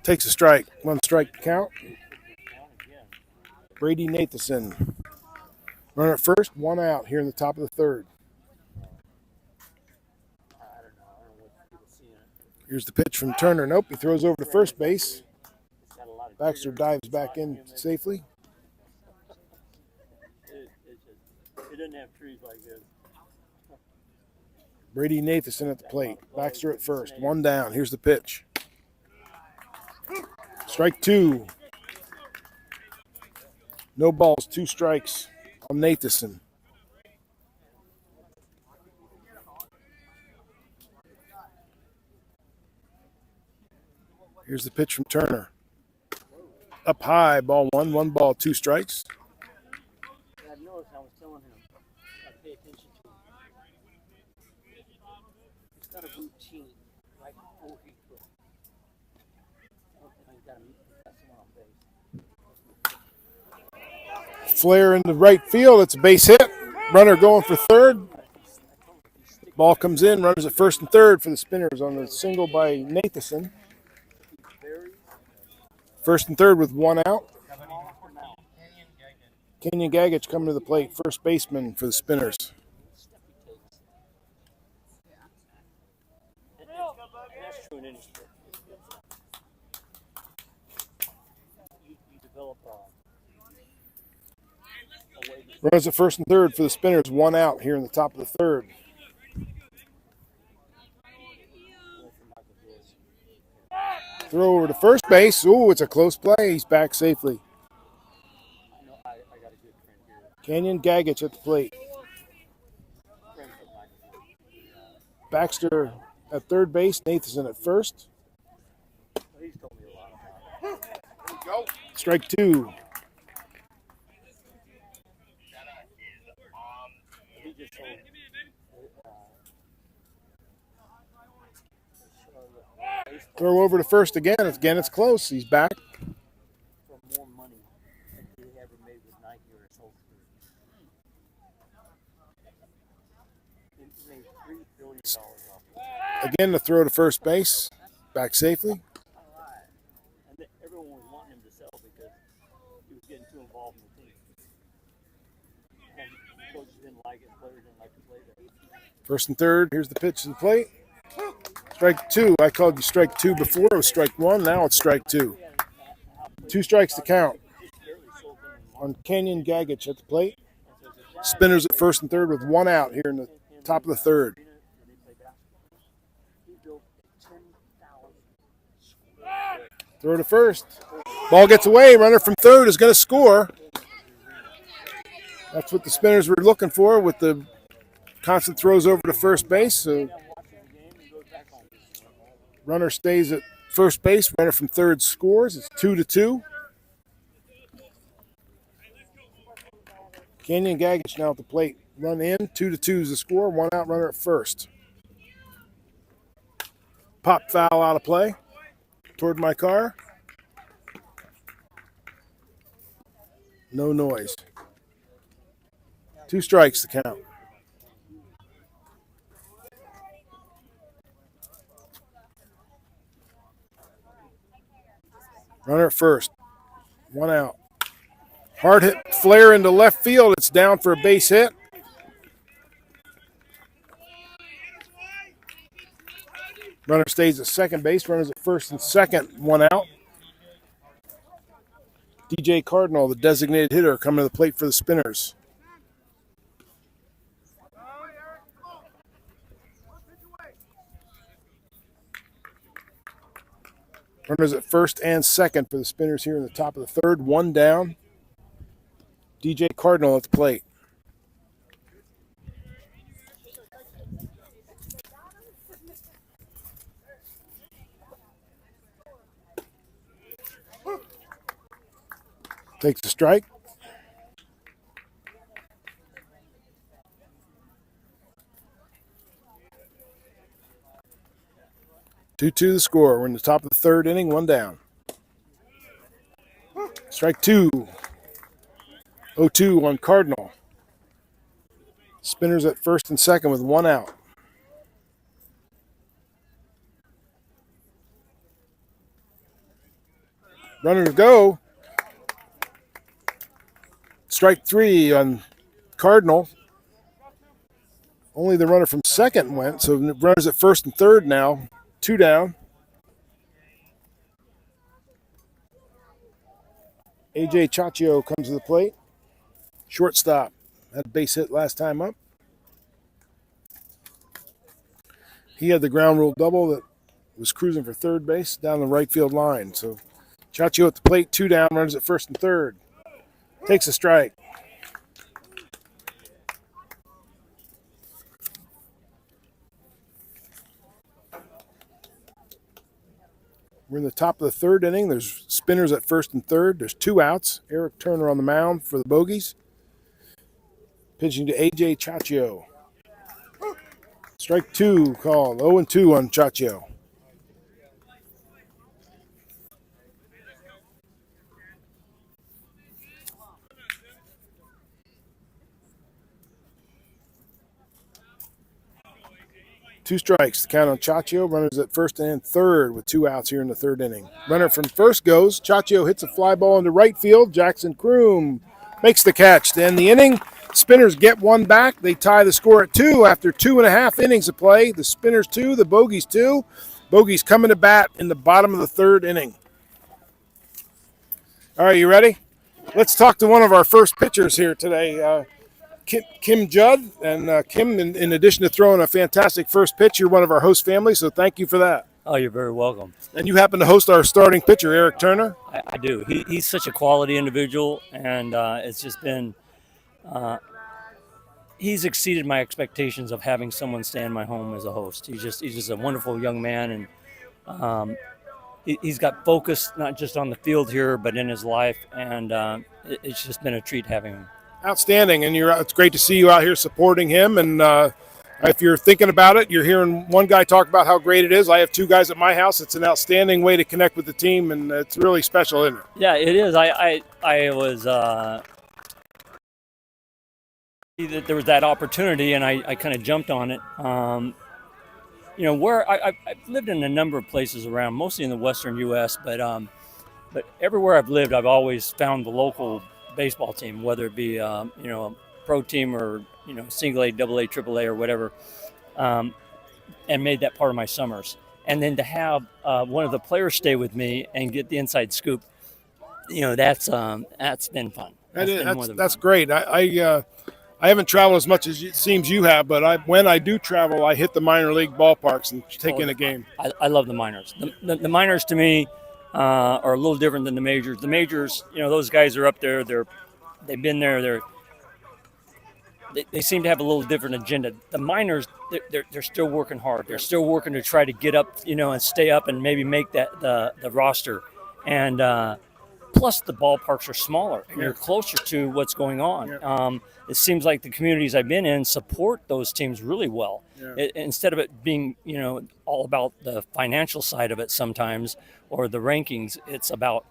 Takes a strike. 1 strike to count. Brady Nathanson. Runner at first, 1 out here in the top of the third. Here's the pitch from Turner. Nope, he throws over to first base. Baxter dives back in safely.
It doesn't have trees like this.
Brady Nathanson at the plate. Baxter at first. 1 down. Here's the pitch. Strike 2. No balls, 2 strikes on Nathanson. Here's the pitch from Turner. Up high, ball 1, 1 ball, 2 strikes.
I've noticed, I was telling him, I pay attention to him. He's got a routine, right before he throws. He's got someone on base.
Flare into right field. It's a base hit. Runner going for third. Ball comes in. Runners at first and third for the Spinners on the single by Nathanson. First and third with 1 out. Kenyon Gagich coming to the plate. First baseman for the Spinners.
That's true in any sport. You develop a way to
Runners at first and third for the Spinners. 1 out here in the top of the third. Throw over to first base. Ooh, it's a close play. He's back safely.
I got a good friend here.
Kenyon Gagich at the plate. Baxter at third base. Nathanson at first.
He's told me a lot about it.
Strike 2.
He just told me.
Throw over to first again. Again, it's close. He's back.
For more money than he ever made with Nike or his whole career. He made $3 billion off it.
Again, the throw to first base. Back safely.
And everyone was wanting him to sell because he was getting too involved in the team. And coaches didn't like it, players didn't like to play there.
First and third. Here's the pitch to the plate. Strike 2. I called you strike 2 before. It was strike 1. Now it's strike 2. 2 strikes to count on Kenyon Gagich at the plate. Spinners at first and third with 1 out here in the top of the third. Throw to first. Ball gets away. Runner from third is going to score. That's what the Spinners were looking for with the constant throws over to first base. So runner stays at first base. Runner from third scores. It's 2-2. Kenyon Gagich now at the plate. Run in. 2-2 is the score. 1 out runner at first. Pop foul out of play. Toward my car. No noise. 2 strikes to count. Runner at first. 1 out. Hard hit flare into left field. It's down for a base hit. Runner stays at second base. Runners at first and second. 1 out. DJ Cardinal, the designated hitter, coming to the plate for the Spinners. Runners at first and second for the Spinners here in the top of the third. One down. DJ Cardinal at the plate. Takes a strike. Two the score. We're in the top of the third inning, one down. Strike two. 0-2 on Cardinal. Spinners at first and second with one out. Runners go. Strike three on Cardinal. Only the runner from second went, so runners at first and third now. Two down. AJ Chaccio comes to the plate. Shortstop. Had a base hit last time up. He had the ground rule double that was cruising for third base down the right field line. So Chaccio at the plate, two down, runners at first and third. Takes a strike. We're in the top of the third inning. There's Spinners at first and third. There's two outs. Eric Turner on the mound for the Bogeys. Pitching to AJ Chaccio. Strike two called. 0-2 on Chaccio. Two strikes. The count on Chaccio. Runners at first and third with two outs here in the third inning. Runner from first goes. Chaccio hits a fly ball into right field. Jackson Kroom makes the catch to end the inning. Spinners get one back. They tie the score at two after 2.5 innings of play. The Spinners two, the Bogeys two. Bogeys coming to bat in the bottom of the third inning. All right, you ready? Let's talk to one of our first pitchers here today. Kim Judd. And Kim, in addition to throwing a fantastic first pitch, you're one of our host families, so thank you for that.
Oh, you're very welcome.
And you happen to host our starting pitcher, Eric Turner?
I do. He's such a quality individual, and it's just been he's exceeded my expectations of having someone stay in my home as a host. He's just a wonderful young man, and he's got focus not just on the field here, but in his life, and it's just been a treat having him.
Outstanding, and it's great to see you out here supporting him. And if you're thinking about it, you're hearing one guy talk about how great it is. I have two guys at my house. It's an outstanding way to connect with the team, and it's really special, isn't it?
Yeah, it is. I was that there was that opportunity, and I kind of jumped on it. Where I've lived in a number of places around, mostly in the western U.S., but everywhere I've lived, I've always found the local baseball team, whether it be a pro team or single A, double A, triple A, or whatever, and made that part of my summers. And then to have one of the players stay with me and get the inside scoop, that's been fun.
That's great. I haven't traveled as much as it seems you have, but when I do travel, I hit the minor league ballparks and take in a game.
I love the minors. The minors to me are a little different than the majors. The majors, those guys are up there. They've been there. They seem to have a little different agenda. The minors, they're still working hard. They're still working to try to get up, and stay up and maybe make that the roster. And plus, the ballparks are smaller and you're closer to what's going on. Yeah. It seems like the communities I've been in support those teams really well. Yeah. Instead of it being, all about the financial side of it sometimes or the rankings, it's about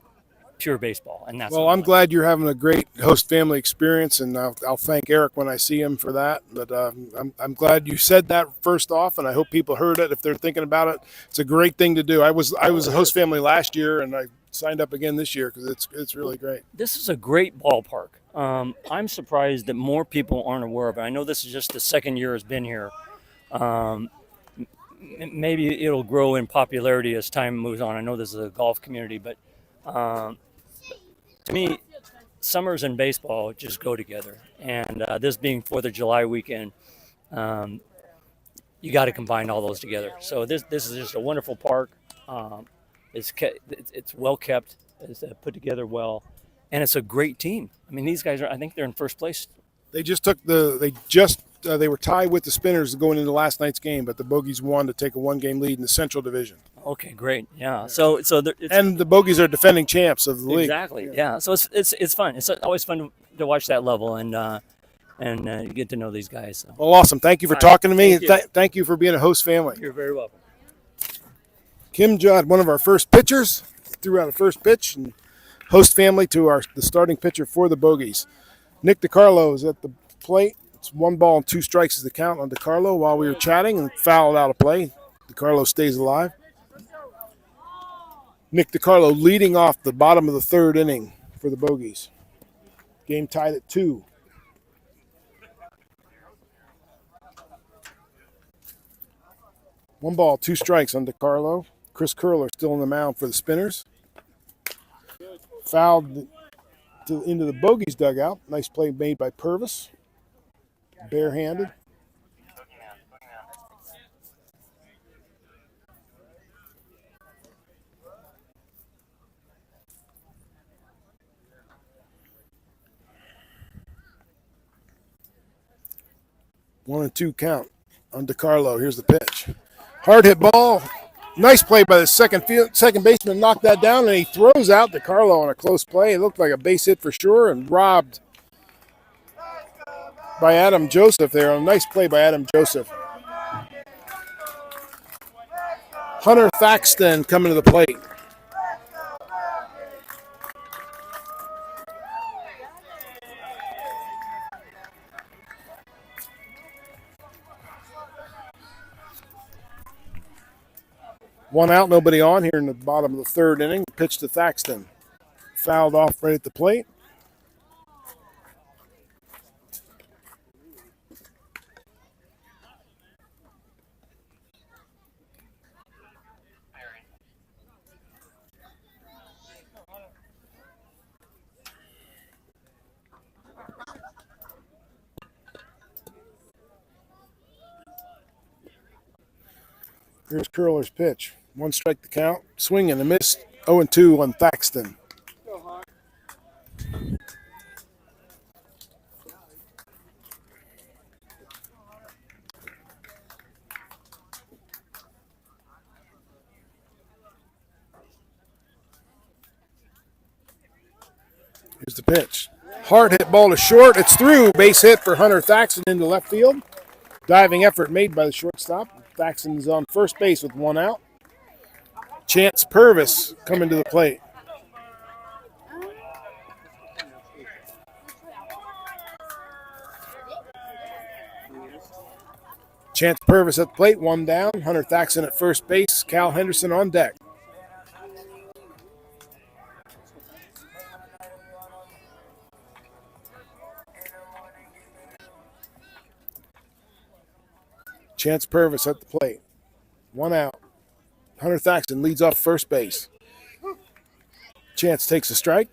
pure baseball. And that's
well, I'm glad you're having a great host family experience, and I'll thank Eric when I see him for that. But I'm glad you said that first off, and I hope people heard it. If they're thinking about it, it's a great thing to do. I was a host family last year, and I signed up again this year because it's really great.
This is a great ballpark. I'm surprised that more people aren't aware of it. I know this is just the second year it's been here. Maybe it'll grow in popularity as time moves on. I know this is a golf community, but to me, summers and baseball just go together. And this being 4th of July weekend, you got to combine all those together. So this is just a wonderful park. It's well kept. It's put together well, and it's a great team. I mean, these guys are. I think they're in first place.
They were tied with the Spinners going into last night's game, but the Bogeys won to take a 1-game lead in the Central Division.
Okay, great. Yeah. So
and the Bogeys are defending champs of the league.
Exactly. Yeah. So it's fun. It's always fun to watch that level and get to know these guys. So.
Well, awesome. Thank you for talking to me.
Thank you
for being a host family.
You're very welcome.
Kim Judd, one of our first pitchers, threw out a first pitch, and host family to the starting pitcher for the Bogeys. Nick DiCarlo is at the plate. It's 1 ball and 2 strikes is the count on DiCarlo while we were chatting and fouled out of play. DiCarlo stays alive. Nick DiCarlo leading off the bottom of the 3rd inning for the Bogeys. Game tied at 2. One ball, 2 strikes on DiCarlo. Chris Curler still on the mound for the Spinners. Fouled into the Bogeys dugout. Nice play made by Purvis. Barehanded. One and 2 count on DiCarlo. Here's the pitch. Hard hit ball. Nice play by the second baseman. Knocked that down, and he throws out DiCarlo on a close play. It looked like a base hit for sure, and robbed by Adam Joseph there. A nice play by Adam Joseph. Hunter Thaxton coming to the plate. One out, nobody on here in the bottom of the 3rd inning. Pitch to Thaxton. Fouled off right at the plate. Here's Curler's pitch. 1 strike to count. Swing and a miss. 0-2 on Thaxton. Here's the pitch. Hard hit ball to short. It's through. Base hit for Hunter Thaxton into left field. Diving effort made by the shortstop. Thaxton's on first base with 1 out. Chance Purvis coming to the plate. Chance Purvis at the plate, 1 down. Hunter Thaxton at first base. Cal Henderson on deck. Chance Purvis at the plate. 1 out. Hunter Thaxton leads off first base. Chance takes a strike.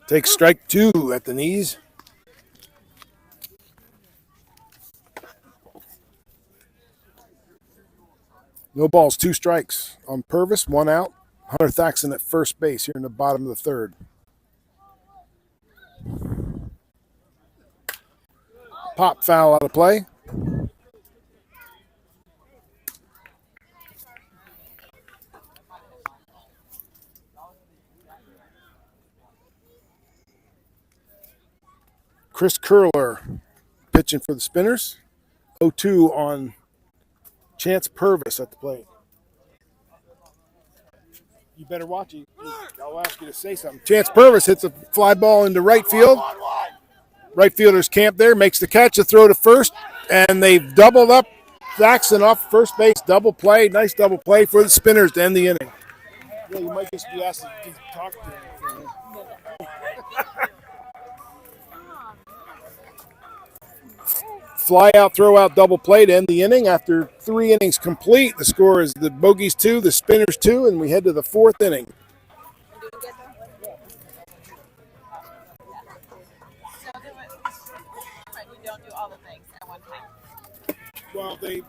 Takes strike 2 at the knees. No balls, 2 strikes on Purvis, 1 out. Hunter Thaxton at first base here in the bottom of the 3rd. Pop foul out of play. Chris Curler pitching for the Spinners. 0-2 on Chance Purvis at the plate. You better watch it. I'll ask you to say something. Chance Purvis hits a fly ball into right field. Right fielder's camp there, makes the catch, a throw to first, and they've doubled up Thaxton off first base. Double play, nice double play for the Spinners to end the inning. Yeah, you might just be asked to talk to him. Fly out, throw out, double play to end the inning. After 3 innings complete, the score is the Bogeys 2, the Spinners 2, and we head to the 4th inning. Well, they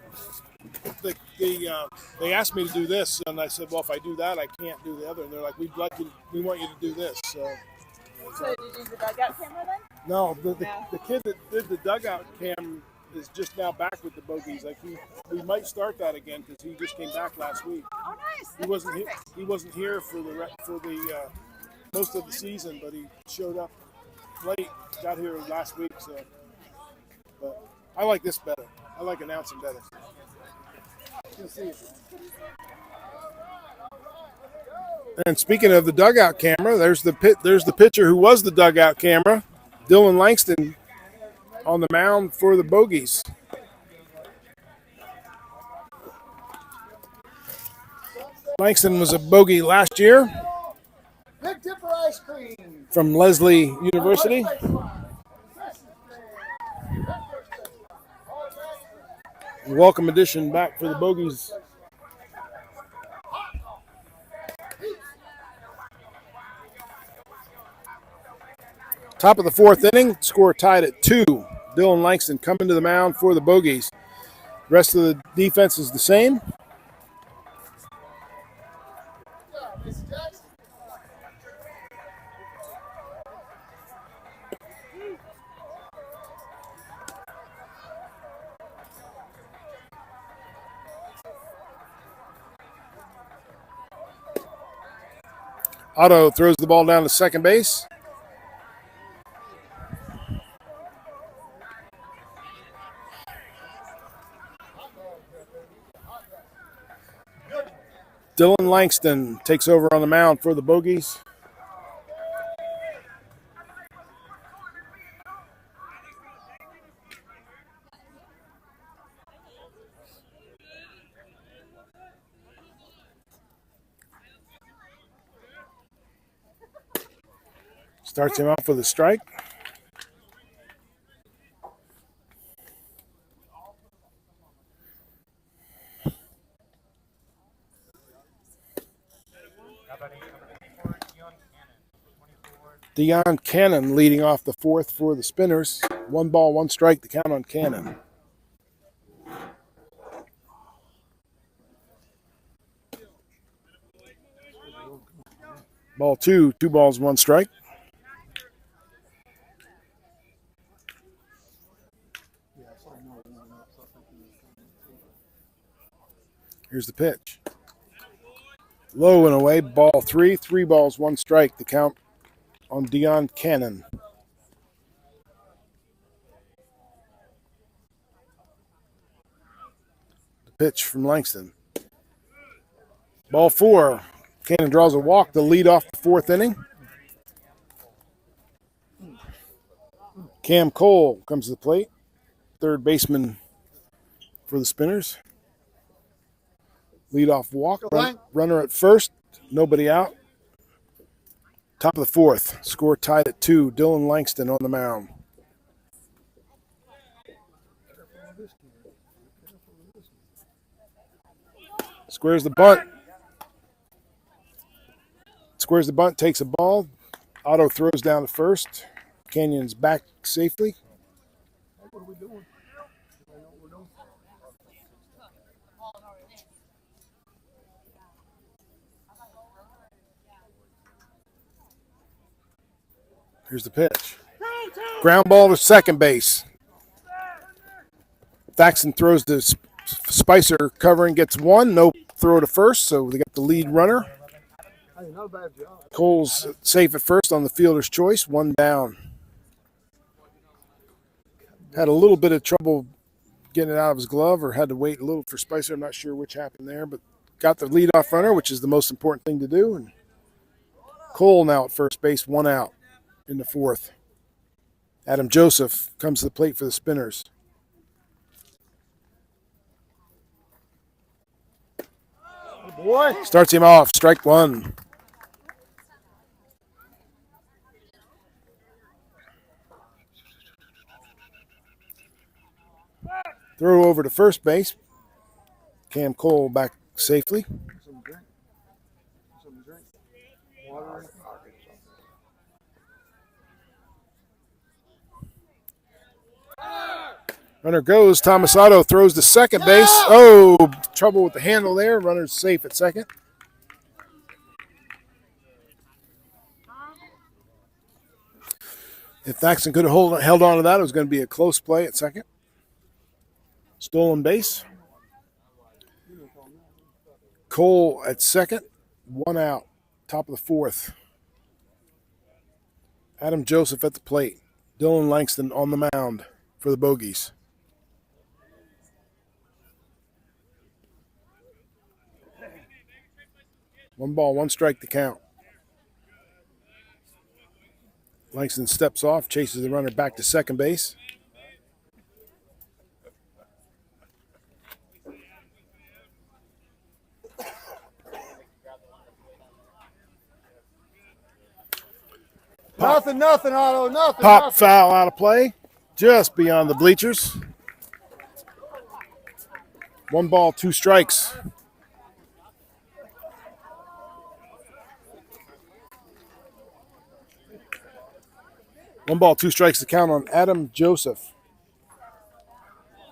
asked me to do this, and I said, well, if I do that, I can't do the other. And they're like, we want you to do this. So
did you use the dugout camera then?
no, the kid that did the dugout cam is just now back with the Bogeys. Like we might start that again because he just came back last week.
Oh, nice.
He wasn't here for the most of the season, but he showed up late. Got here last week, so. But I like this better. I like announcing better. You'll see it. And speaking of the dugout camera, there's the pitcher who was the dugout camera, Dylan Langston, on the mound for the Bogeys. Langston was a Bogey last year
Big Dipper ice cream.
from Leslie University. Welcome addition back for the Bogeys. Top of the fourth inning, score tied at 2. Dylan Langston coming to the mound for the Bogeys. Rest of the defense is the same. Otto throws the ball down to second base. Dylan Langston takes over on the mound for the Bogeys. Starts him off with a strike. Deion Cannon leading off the fourth for the Spinners. 1 ball, 1 strike, the count on Cannon. Ball 2, 2 balls, 1 strike. Here's the pitch. Low and away, ball 3, 3 balls, 1 strike, the count on Deion Cannon. The pitch from Langston. Ball 4. Cannon draws a walk to lead off the fourth inning. Cam Cole comes to the plate. Third baseman for the Spinners. Leadoff walk. Runner at first. Nobody out. Top of the fourth. Score tied at 2. Dylan Langston on the mound. Squares the bunt. Squares the bunt, takes a ball. Otto throws down to first. Canyon's back safely.
What are we doing?
Here's the pitch. Ground ball to second base. Thaxton throws to Spicer, covering, gets 1. No throw to first, so they got the lead runner.
Hey, not a bad job.
Cole's safe at first on the fielder's choice. 1 down. Had a little bit of trouble getting it out of his glove, or had to wait a little for Spicer. I'm not sure which happened there, but got the leadoff runner, which is the most important thing to do. And Cole now at first base, 1 out in the fourth. Adam Joseph comes to the plate for the Spinners.
Good boy.
Starts him off, strike 1. Throw over to first base. Cam Cole back safely.
Some drink. Some drink. Water.
Runner goes. Tomasato throws to second base. Oh, trouble with the handle there. Runner's safe at second. If Thaxton could have held on to that, it was going to be a close play at second. Stolen base. Cole at second. One out. Top of the fourth. Adam Joseph at the plate. Dylan Langston on the mound for the Bogeys. One ball, one strike to count. Langston steps off, chases the runner back to second base.
Nothing, Otto, nothing.
Pop foul out of play, just beyond the bleachers. One ball, two strikes. One ball, two strikes to count on Adam Joseph.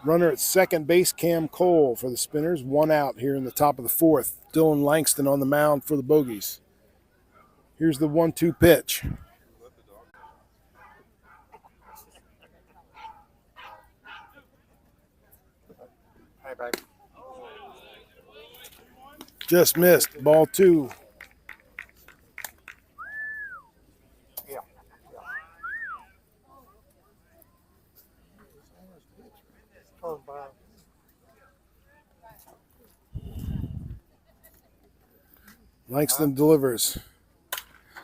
Runner at second base, Cam Cole for the Spinners. One out here in the top of the fourth. Dylan Langston on the mound for the Bogeys. Here's the 1-2 pitch. Just missed. Ball two. Langston delivers.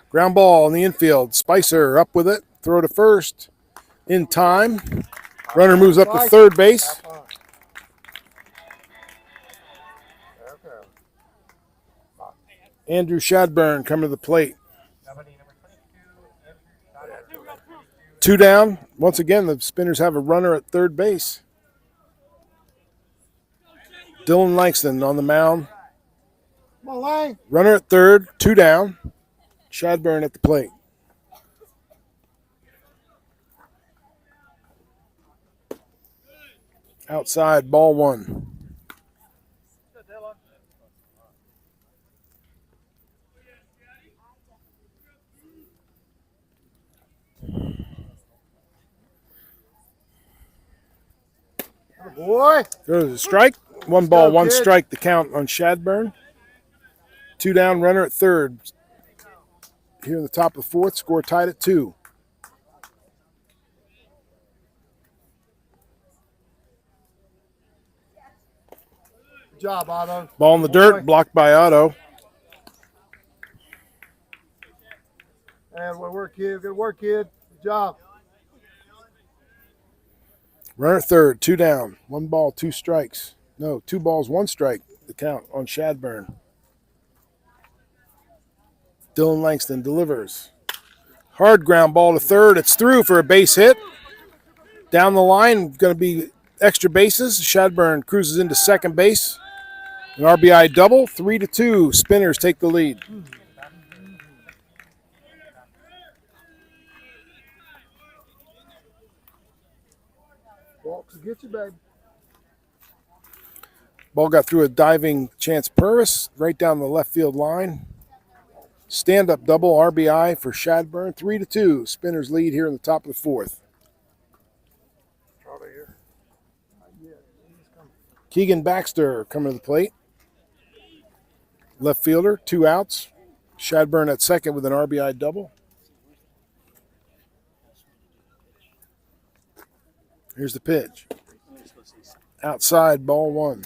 Ground ball in the infield. Spicer up with it. Throw to first. In time. Runner moves up to third base. Andrew Shadburn coming to the plate. Two down. Once again, the Spinners have a runner at third base. Dylan Langston on the mound.
Come on, Lang.
Runner at third, two down. Shadburn at the plate. Outside, ball one.
Boy.
There's a strike. One ball, one strike, the count on Shadburn. Two down, runner at third. Here in the top of the fourth, score tied at 2.
Good job, Otto.
Ball in the dirt, blocked by Otto.
And good work, kid. Good work, kid. Good job.
Runner at third, two down. One ball, two strikes. No, 2 balls, 1 strike, the count on Shadburn. Dylan Langston delivers. Hard ground ball to third. It's through for a base hit. Down the line, going to be extra bases. Shadburn cruises into second base. An RBI double, 3-2. Spinners take the lead.
Walks will get you, baby.
Ball got through a diving Chance Purvis right down the left field line. Stand-up double RBI for Shadburn, 3-2. Spinners lead here in the top of the fourth. Keegan Baxter coming to the plate. Left fielder, 2 outs. Shadburn at second with an RBI double. Here's the pitch. Outside, ball 1.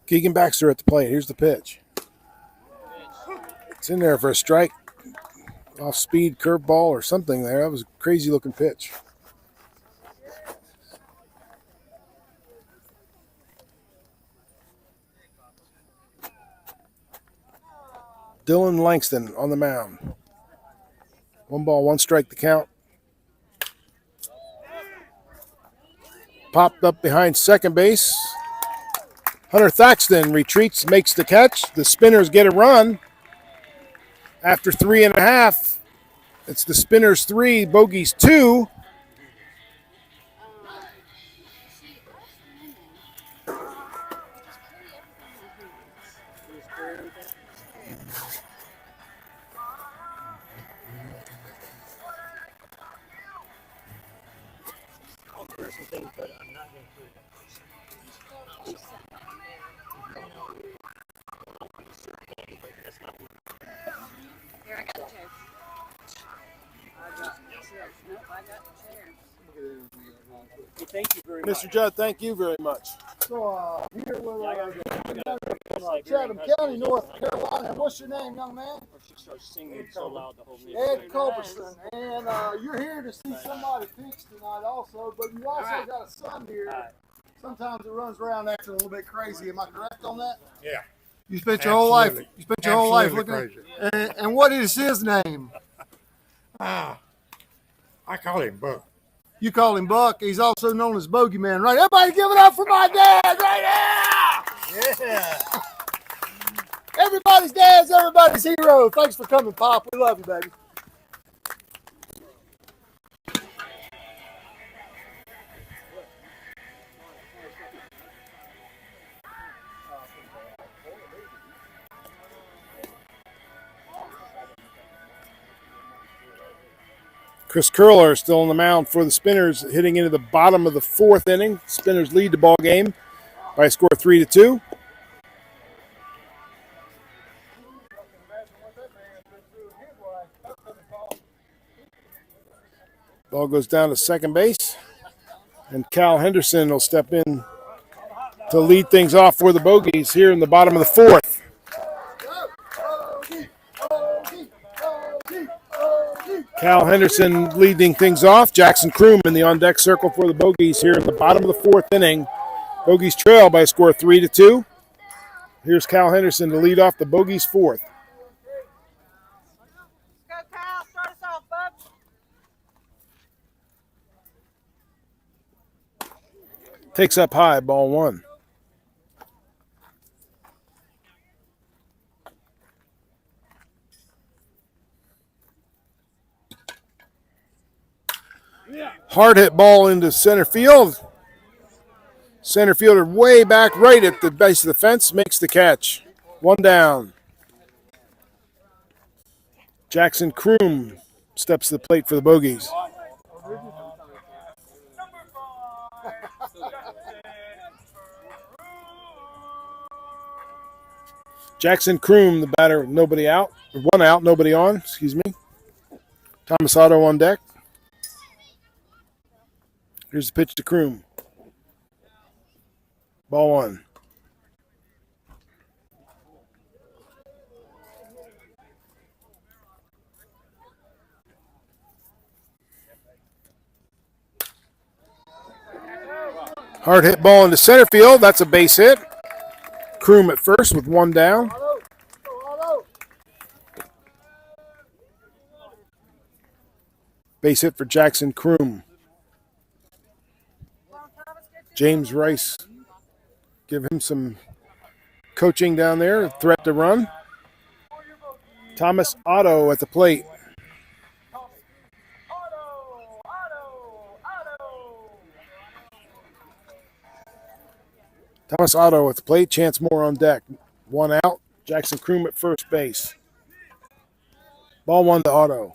Keegan Baxter at the plate. Here's the pitch. It's in there for a strike. Off speed curveball or something there. That was a crazy looking pitch. Dylan Langston on the mound. 1 ball, 1 strike, the count. popped up behind second base. Hunter Thaxton retreats, makes the catch. The Spinners get a run. After 3.5, it's the Spinners 3, Bogeys 2.
Here, I got the chairs. I got chairs. Nope, I got the chairs.
Thank you very much.
Mr. Judd, thank you very much.
So, here with Chatham County, North Carolina. What's your name, young man?
Or she starts singing so loud the whole
Ed Culberson. And you're here to see somebody pitch tonight also, but you also got a son here. Sometimes it runs around acting a little bit crazy. Am I correct on that?
Yeah.
You spent your whole life. You spent your whole life
Absolutely
looking at, and what is his name?
I call him Buck.
You call him Buck. He's also known as Bogeyman, right? Everybody give it up for my dad right now! Yeah. Everybody's dad's everybody's hero. Thanks for coming, Pop. We love you, baby.
Chris Curler still on the mound for the Spinners, hitting into the bottom of the 4th inning. Spinners lead the ball game by a score of 3-2. Ball goes down to second base, and Cal Henderson will step in to lead things off for the Bogeys here in the bottom of the 4th. Cal Henderson leading things off. Jackson Kroom in the on-deck circle for the Bogeys here in the bottom of the 4th inning. Bogeys trail by a score of 3-2. Here's Cal Henderson to lead off the Bogeys 4th.
Go, Kyle. Start us off, bub.
Takes up high, ball 1. Hard hit ball into center field. Center fielder way back right at the base of the fence makes the catch. 1 down. Jackson Kroom steps to the plate for the Bogeys. Jackson Kroom, the batter, nobody out. 1 out, nobody on, excuse me. Thomas Otto on deck. Here's the pitch to Kroom. Ball 1. Hard hit ball into center field. That's a base hit. Kroom at first with 1 down. Base hit for Jackson Kroom. James Rice, give him some coaching down there. Threat to run. Thomas Otto at the plate. Thomas Otto at the plate. Chance Moore on deck. 1 out. Jackson Kroom at first base. Ball 1 to Otto.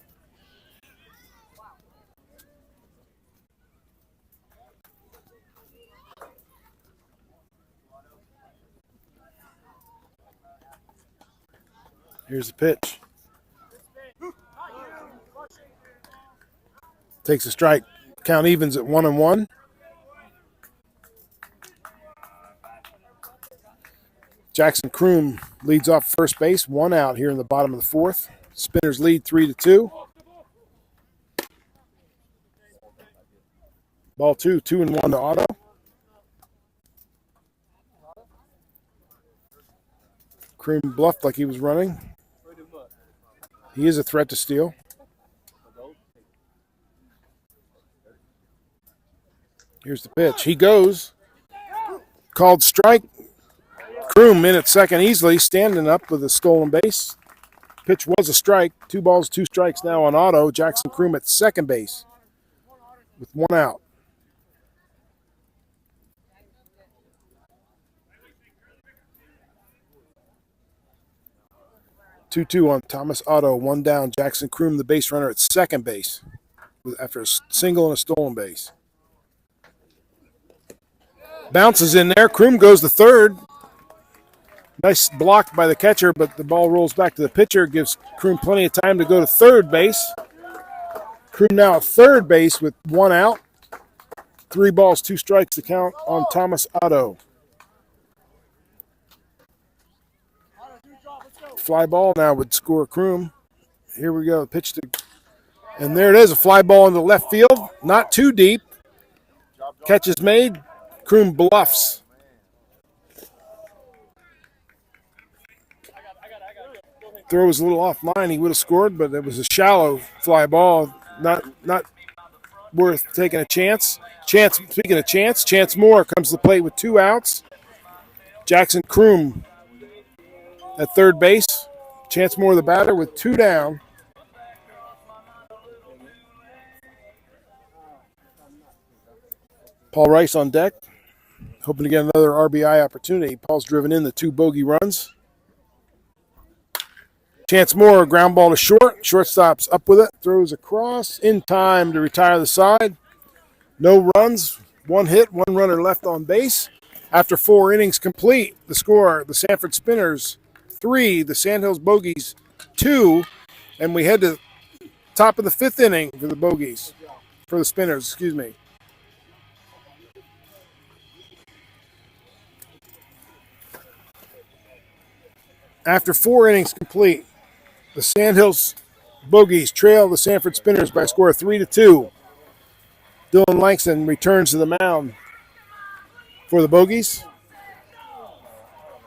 Here's the pitch. Takes a strike. Count evens at 1-1. Jackson Kroom leads off first base. 1 out here in the bottom of the 4th. Spinners lead 3-2. Ball 2, 2-1 to Otto. Kroom bluffed like he was running. He is a threat to steal. Here's the pitch. He goes. Called strike. Kroom in at second easily, standing up with a stolen base. Pitch was a strike. 2 balls, 2 strikes now on Otto. Jackson Kroom at second base with 1 out. Two on Thomas Otto. 1 down. Jackson Kroom, the base runner, at second base after a single and a stolen base. Bounces in there. Kroom goes to third. Nice block by the catcher, but the ball rolls back to the pitcher. Gives Kroom plenty of time to go to third base. Kroom now at third base with 1 out. 3 balls, 2 strikes to count on Thomas Otto. Fly ball now would score Kroom. Here we go. Pitch to, and there it is, a fly ball into left field. Not too deep. Catch is made. Kroom bluffs. Throw was a little offline. He would have scored, but it was a shallow fly ball. Not worth taking a chance. Speaking of Chance Moore comes to the plate with 2 outs. Jackson Kroom at third base. Chance Moore, the batter, with 2 down. Paul Rice on deck, hoping to get another RBI opportunity. Paul's driven in the 2 bogey runs. Chance Moore, ground ball to short. Shortstop's up with it. Throws across in time to retire the side. No runs, 1 hit, 1 runner left on base. After 4 innings complete, the score, the Sanford Spinners 3, the Sandhills Bogeys 2, and we head to top of the 5th inning for the Bogeys, for the Spinners, excuse me. After 4 innings complete, the Sandhills Bogeys trail the Sanford Spinners by a score of 3-2. Dylan Langston returns to the mound for the Bogeys.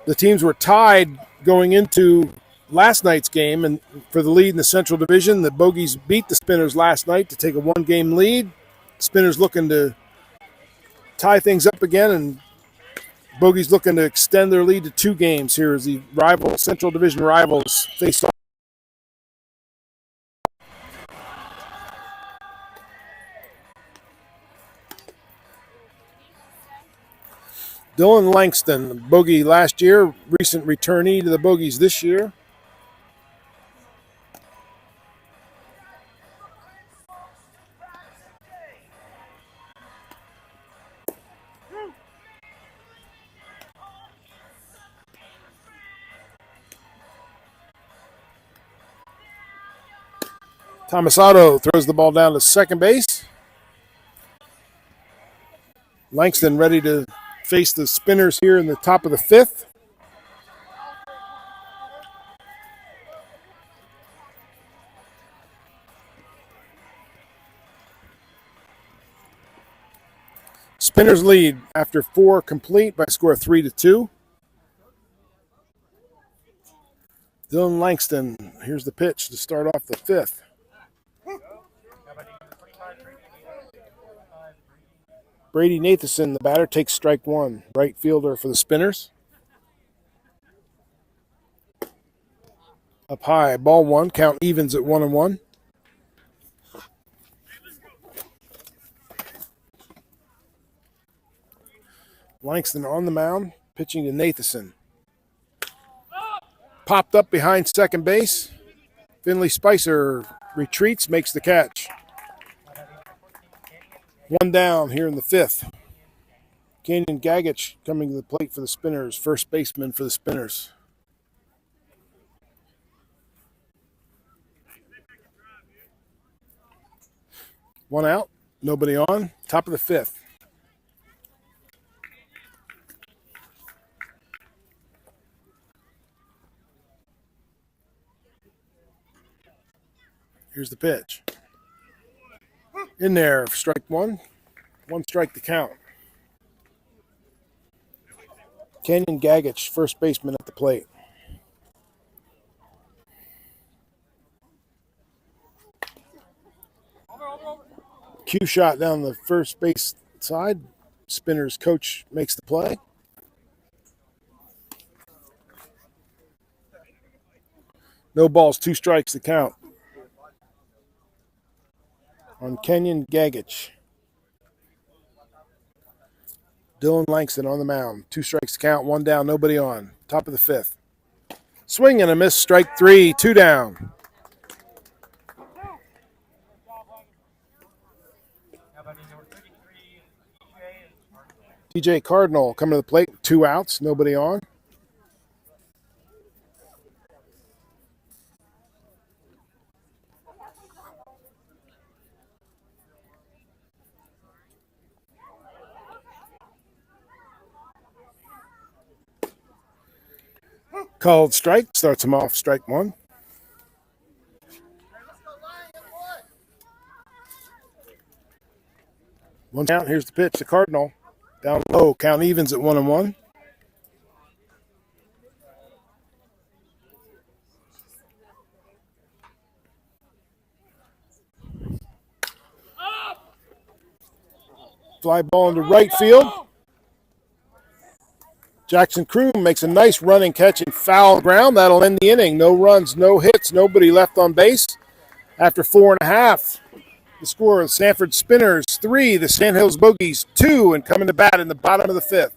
The teams were tied going into last night's game, and for the lead in the Central Division, the Bogeys beat the Spinners last night to take a 1-game lead. Spinners looking to tie things up again, and Bogeys looking to extend their lead to 2 games here as the Central Division rivals face off. Dylan Langston, Bogey last year, recent returnee to the Bogeys this year. Thomas Otto throws the ball down to second base. Langston ready to face the Spinners here in the top of the 5th. Spinners lead after 4 complete by a score of 3-2. Dylan Langston, here's the pitch to start off the 5th. Brady Nathanson, the batter, takes strike 1. Right fielder for the Spinners. Up high, ball 1. Count evens at 1-1. Langston on the mound, pitching to Nathanson. Popped up behind second base. Finley Spicer retreats, makes the catch. 1 down here in the 5th. Kenyon Gagich coming to the plate for the Spinners, first baseman for the Spinners. One out, nobody on, top of the 5th. Here's the pitch. In there, strike 1. 1 strike to count. Kenyon Gagich, first baseman at the plate. Cue shot down the first base outside. Spinners coach makes the play. No balls, 2 strikes to count on Kenyon Gagich. Dylan Langston on the mound. 2 strikes to count, 1 down, nobody on. Top of the 5th. Swing and a miss, strike 3, 2 down. TJ Cardinal coming to the plate, 2 outs, nobody on. Called strike, starts him off, strike 1. One count, here's the pitch to Cardinal. Down low, count evens at 1-1. Fly ball into right field. Jackson Kroom makes a nice running catch and foul ground. That'll end the inning. No runs, no hits, nobody left on base. After 4.5, the score of Sanford Spinners 3, the Sandhills Bogeys 2, and coming to bat in the bottom of the 5th.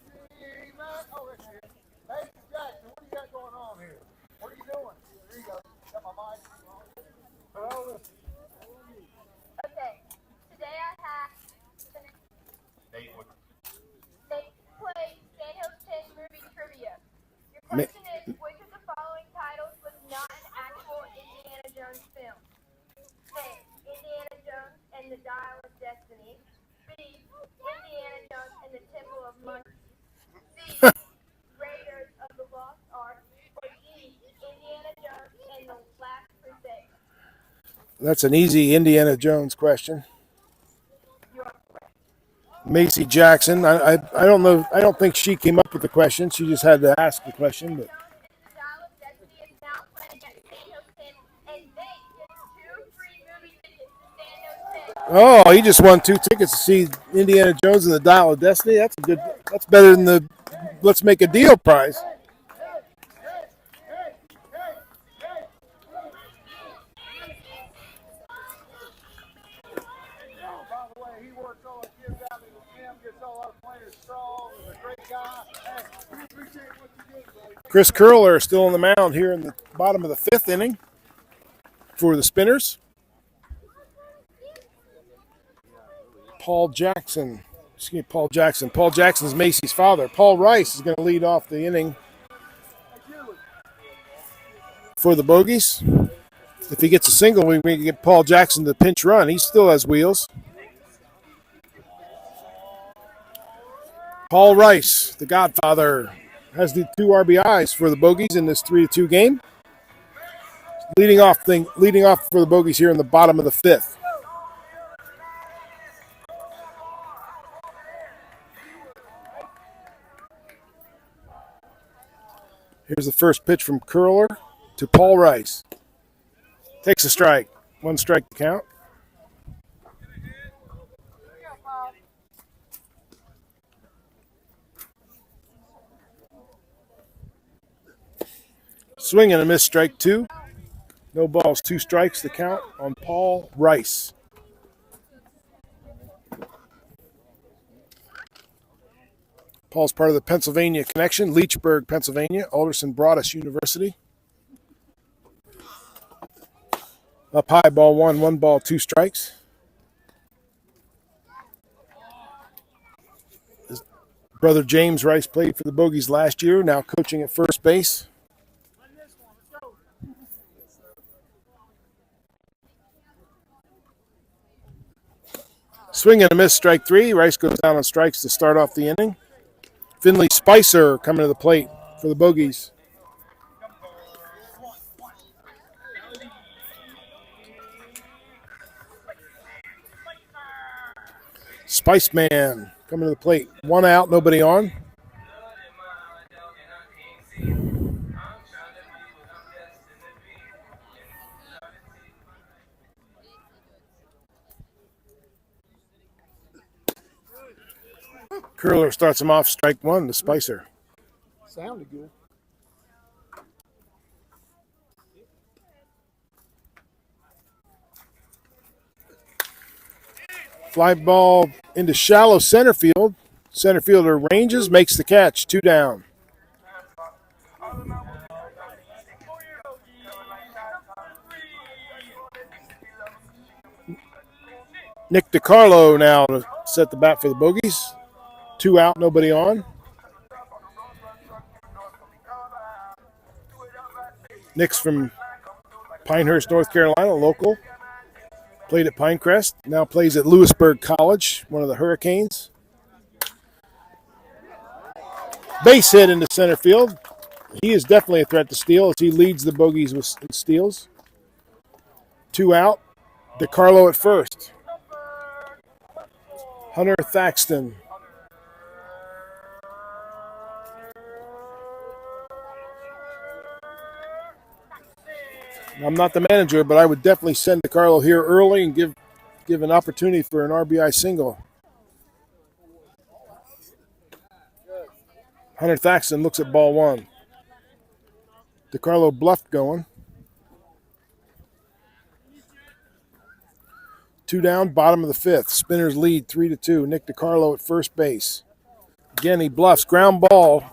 Question is, which of the following titles was not an actual Indiana Jones film? A. Indiana Jones and the Dial of Destiny. B. Indiana Jones and the Temple of Monkeys. C. Raiders of the Lost Ark. Or D. Indiana Jones and the Last Crusade.
That's an easy Indiana Jones question. Macy Jackson. I don't know. I don't think she came up with the question. She just had to ask the question. But oh, he just won 2 tickets to see Indiana Jones and the Dial of Destiny. That's good. That's better than the Let's Make a Deal prize. Chris Curler still on the mound here in the bottom of the 5th inning for the Spinners. Paul Jackson. Paul Jackson's Macy's father. Paul Rice is going to lead off the inning for the Bogeys. If he gets a single, we can get Paul Jackson to pinch run. He still has wheels. Paul Rice, the Godfather, has the 2 RBIs for the Bogeys in this 3-2 game. Leading off for the Bogeys here in the bottom of the 5th. Here's the first pitch from Curler to Paul Rice. Takes a strike. 1 strike to count. Swing and a miss, strike 2. No balls, 2 strikes to count on Paul Rice. Paul's part of the Pennsylvania connection, Leechburg, Pennsylvania, Alderson Broaddus University. Up high, ball 1, 1 ball, 2 strikes. His brother James Rice played for the Bogeys last year, now coaching at first base. Swing and a miss, strike 3. Rice goes down on strikes to start off the inning. Finley Spicer coming to the plate for the Bogeys. Spiceman coming to the plate. 1 out, nobody on. Curler starts him off, strike one to Spicer.
Sounded good.
Fly ball into shallow center field. Center fielder ranges, makes the catch. 2 down. Nick DiCarlo now to set the bat for the Bogeys. 2 out, nobody on. Nick's from Pinehurst, North Carolina, local. Played at Pinecrest, now plays at Lewisburg College, one of the Hurricanes. Base hit into center field. He is definitely a threat to steal as he leads the Bogeys with steals. 2 out. DiCarlo at first. Hunter Thaxton. I'm not the manager, but I would definitely send DiCarlo here early and give an opportunity for an RBI single. Hunter Thaxton looks at ball 1. DiCarlo bluffed going. 2 down, bottom of the 5th. Spinners lead 3-2. Nick DiCarlo at first base. Again, he bluffs. Ground ball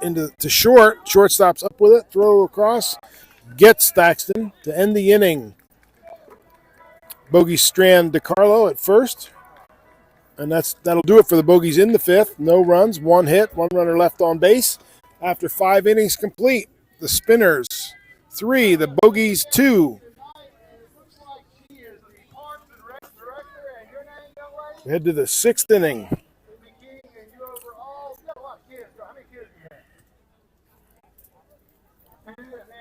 into short. Shortstop's up with it. Throw across. Gets Thaxton to end the inning. Bogeys strand DiCarlo at first. And that'll do it for the Bogeys in the 5th. No runs, 1 hit, 1 runner left on base. After 5 innings complete, the Spinners 3, the Bogeys 2. We head to the 6th inning.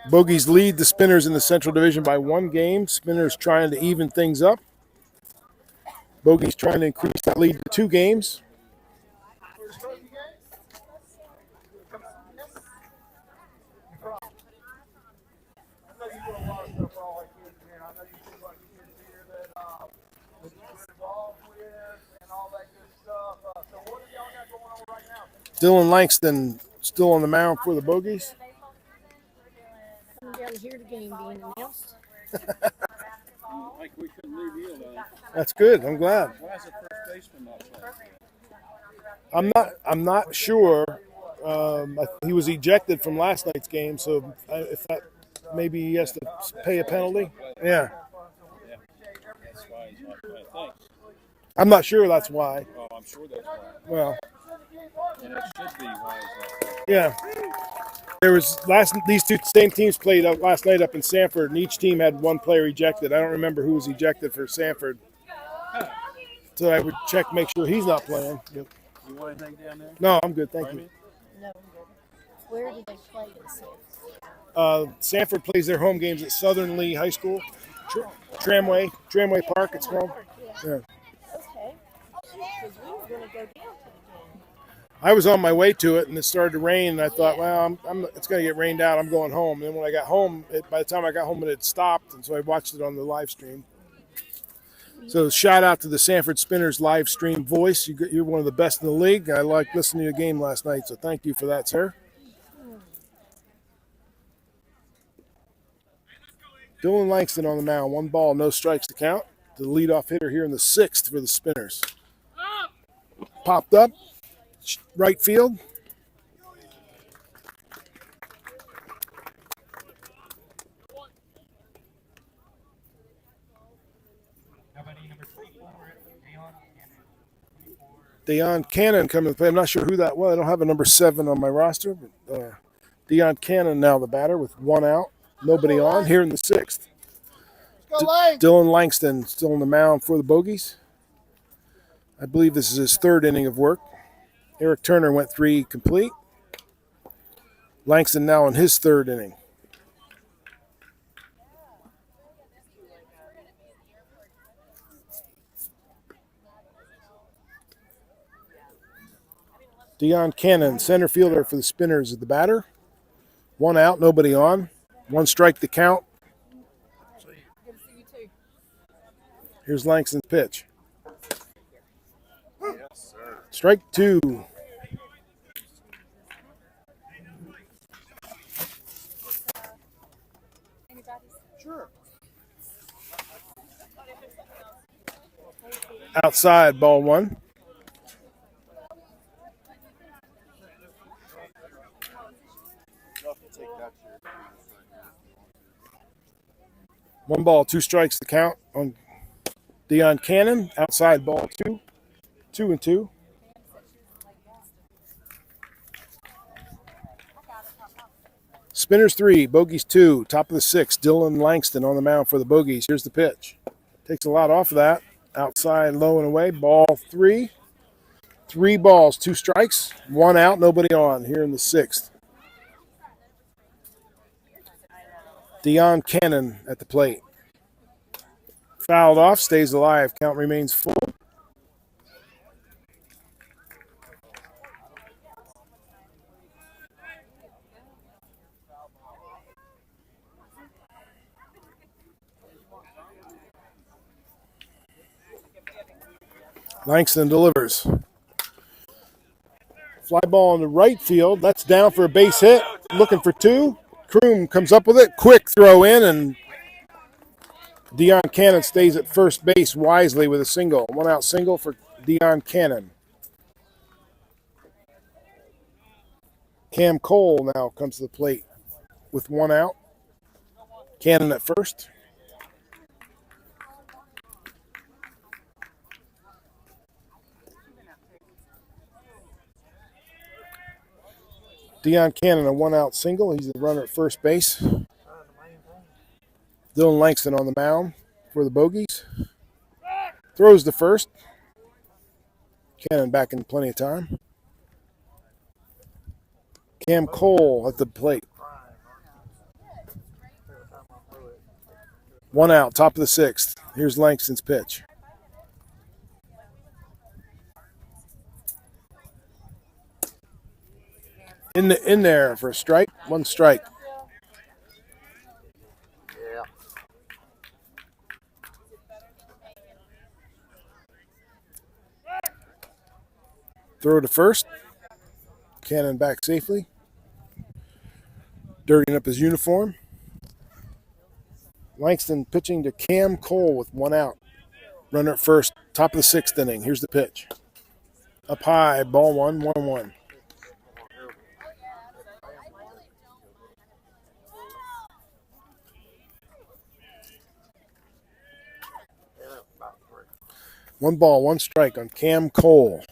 Bogeys lead the Spinners in the Central Division by 1 game. Spinners trying to even things up. Bogeys trying to increase that lead to 2 games. Dylan Langston still on the mound for the Bogeys.
Come down to hear the game being announced.
Like we couldn't leave you alone.
That's good. I'm glad.
Why is the first baseman not playing?
I'm not sure. He was ejected from last night's game, so if that maybe he has to pay a penalty. Yeah.
That's why he's not playing. Thanks.
I'm not sure that's why.
Oh, I'm sure that's why.
Well.
And it should be why he's not playing.
Yeah. There was these two same teams played last night up in Sanford, and each team had 1 player ejected. I don't remember who was ejected for Sanford. So I would check, make sure he's not playing. Yep.
You want anything down there?
No, I'm good. Thank you.
No, I'm good. Where do they play in Sanford?
Sanford plays their home games at Southern Lee High School. Tramway Park, it's called. Yeah.
Okay. Because we were going to go down to the game.
I was on my way to it, and it started to rain, and I thought, well, it's going to get rained out. I'm going home. And then when I got home, by the time I got home, it had stopped, and so I watched it on the live stream. So shout out to the Sanford Spinners live stream voice. You're one of the best in the league. I liked listening to the game last night, so thank you for that, sir. Dylan Langston on the mound. 1 ball, no strikes to count. The leadoff hitter here in the 6th for the Spinners. Popped up. Right field. Deion Cannon coming to play. I'm not sure who that was. I don't have a number 7 on my roster, but Deion Cannon now the batter with 1 out. Nobody on here in the 6th. Dylan Langston still on the mound for the Bogeys. I believe this is his 3rd inning of work. Eric Turner went 3 complete. Langston now in his 3rd inning. Deion Cannon, center fielder for the Spinners, is the batter. 1 out, nobody on. 1 strike to count. Here's Langston's pitch.
Yes, sir.
Strike two.
Sure.
Outside, ball one. One ball, two strikes to count on Dion Cannon. Outside, ball two. 2-2. Spinners 3, Bogeys 2. Top of the 6th, Dylan Langston on the mound for the Bogeys. Here's the pitch. Takes a lot off of that. Outside, low and away. Ball 3. 3 balls, 2 strikes. 1 out, nobody on here in the 6th. Dion Cannon at the plate. Fouled off, stays alive. Count remains full. Langston delivers. Fly ball in the right field. That's down for a base hit. Looking for 2. Kroom comes up with it. Quick throw in, and Dion Cannon stays at first base wisely with a single. 1 out single for Dion Cannon. Cam Cole now comes to the plate with 1 out. Cannon at first. Dion Cannon, a 1 out single. He's the runner at first base. Dylan Langston on the mound for the Bogeys. Throws to first. Cannon back in plenty of time. Cam Cole at the plate. 1 out, top of the 6th. Here's Langston's pitch. In there for a strike. 1 strike.
Yeah.
Throw to first. Cannon back safely. Dirtying up his uniform. Langston pitching to Cam Cole with 1 out. Runner at first, top of the 6th inning. Here's the pitch. Up high, ball 1, 1-1. One ball, 1 strike on Cam Cole.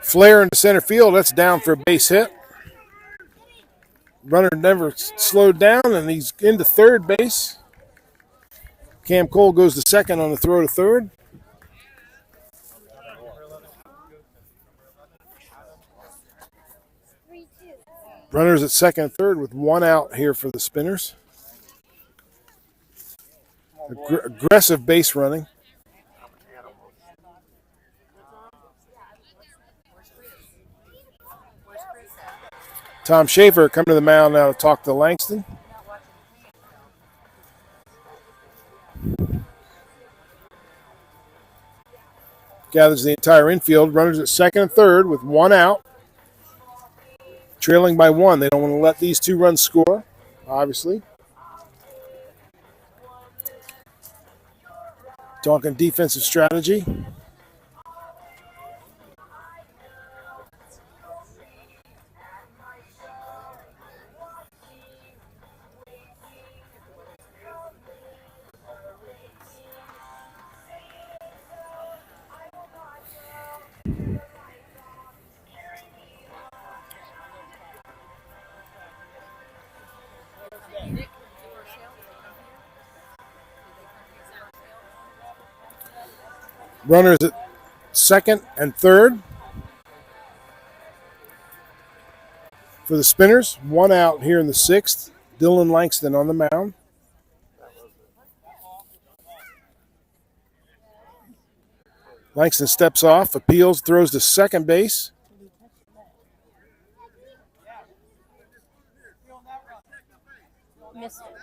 Flare into center field. That's down for a base hit. Runner never slowed down, and he's into third base. Cam Cole goes to second on the throw to third. Runners at second and third with 1 out here for the Spinners. Aggressive base running. Tom Schaefer coming to the mound now to talk to Langston. Gathers the entire infield. Runners at second and third with 1 out. Trailing by 1. They don't want to let these 2 runs score, obviously. Talking defensive strategy. Runners at second and third for the Spinners. 1 out here in the 6th. Dylan Langston on the mound. Langston steps off, appeals, throws to second base.
Missed it.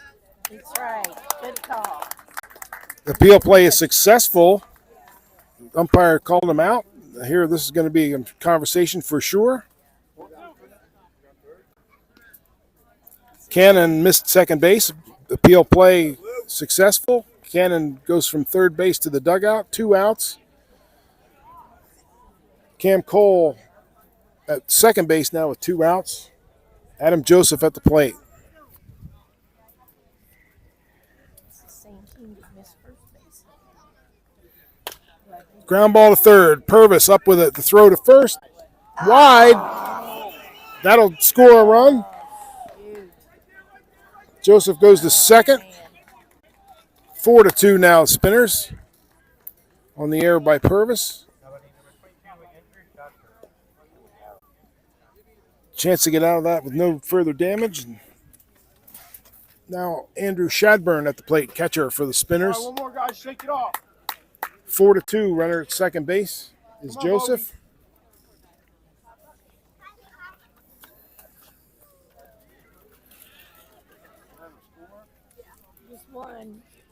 That's right. Good call.
The appeal play is successful. Umpire called him out. Here, this is going to be a conversation for sure. Cannon missed second base. Appeal play successful. Cannon goes from third base to the dugout. 2 outs. Cam Cole at second base now with 2 outs. Adam Joseph at the plate. Ground ball to third. Purvis up with it. The throw to first. Wide. That'll score a run. Joseph goes to second. 4-2 now, Spinners. On the air by Purvis. Chance to get out of that with no further damage. Now Andrew Shadburn at the plate, catcher for the Spinners.
One more, guys. Shake it off.
4-2, runner at second base is Joseph.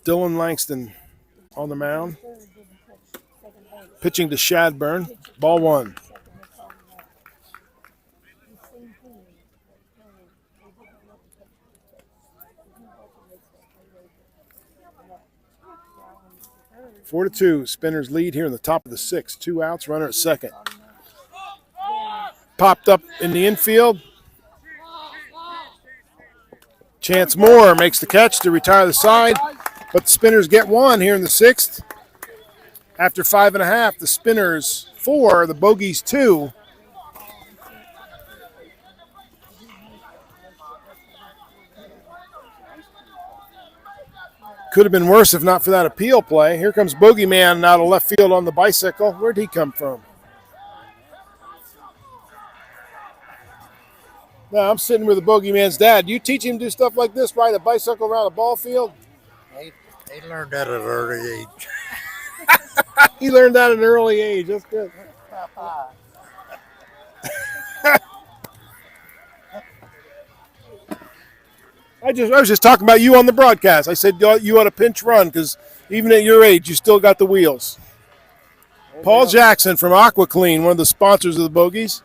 Dylan Langston on the mound. Pitching to Shadburn. Ball 1. Four to 2. Spinners lead here in the top of the 6th. 2 outs, runner at second. Popped up in the infield. Chance Moore makes the catch to retire the side, but the Spinners get 1 here in the 6th. After 5.5, the Spinners 4, the Bogeys 2. Could have been worse if not for that appeal play. Here comes Bogeyman out of left field on the bicycle. Where'd he come from? No, I'm sitting with the Bogeyman's dad. You teach him to do stuff like this, ride a bicycle around a ball field?
He learned that at an early age.
He learned that at an early age. That's good. I was just talking about you on the broadcast. I said you ought to pinch run because even at your age, you still got the wheels. Paul Jackson from AquaClean, one of the sponsors of the Bogeys.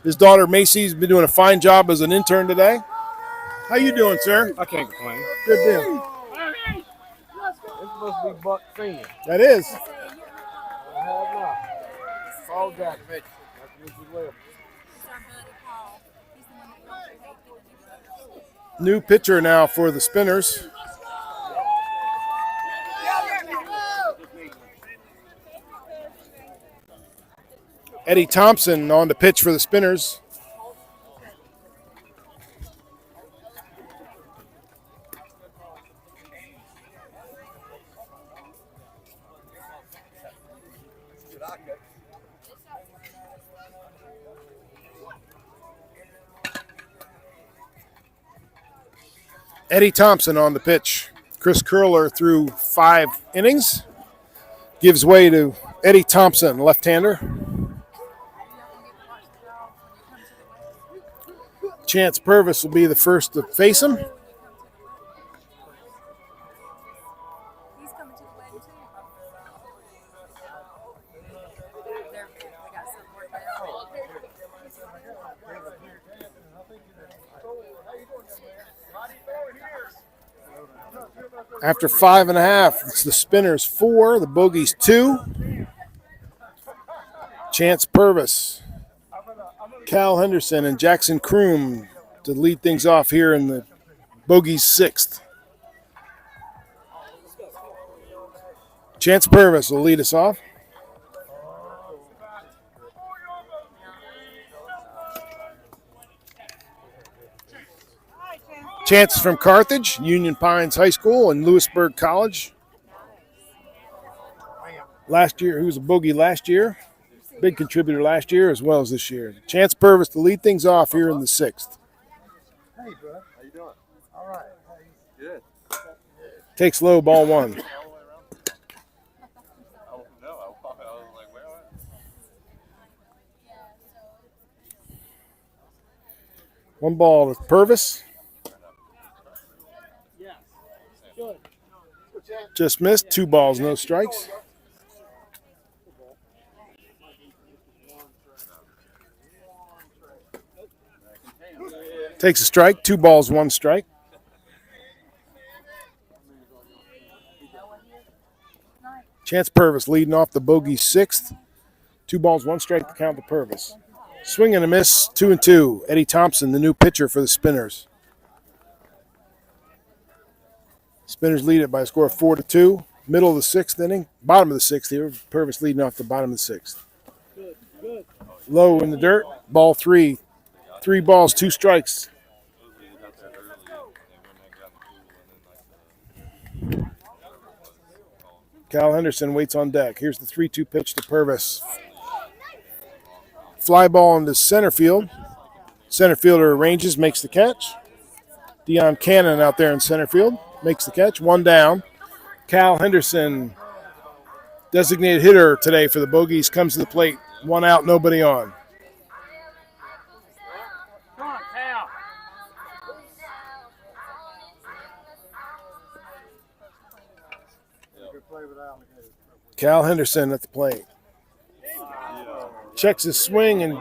His daughter Macy's been doing a fine job as an intern today. How you doing, sir?
I can't complain.
Good deal.
This must be Buck Senior.
That is.
I have not. Paul Jackson. Nice to meet you well.
New pitcher now for the Spinners. Eddie Thompson on the pitch for the Spinners. Eddie Thompson on the pitch. Chris Curler threw 5 innings. Gives way to Eddie Thompson, left-hander. Chance Purvis will be the first to face him. After 5.5, it's the Spinners 4, the Bogeys 2. Chance Purvis, Cal Henderson, and Jackson Kroom to lead things off here in the Bogeys 6th. Chance Purvis will lead us off. Chance from Carthage, Union Pines High School, and Lewisburg College. Last year, he was a Bogey last year. Big contributor last year as well as this year. Chance Purvis to lead things off here in the 6th.
Hey, bud. How you doing? All right. Good.
Takes low, ball 1. One ball to Purvis. Just missed. 2 balls, no strikes. Takes a strike. 2 balls, 1 strike. Chance Purvis leading off the Bogeys 6th. 2 balls, 1 strike to count to Purvis. Swing and a miss, 2-2. Eddie Thompson, the new pitcher for the Spinners. Spinners lead it by a score of 4-2. Middle of the 6th inning. Bottom of the 6th here. Purvis leading off the bottom of the 6th. Low in the dirt. Ball 3. 3 balls, 2 strikes. Cal Henderson waits on deck. Here's the 3-2 pitch to Purvis. Fly ball into center field. Center fielder arranges, makes the catch. Dion Cannon out there in center field makes the catch. 1 down. Cal Henderson, designated hitter today for the Bogeys, comes to the plate. 1 out, nobody on. Cal Henderson at the plate. Checks his swing, and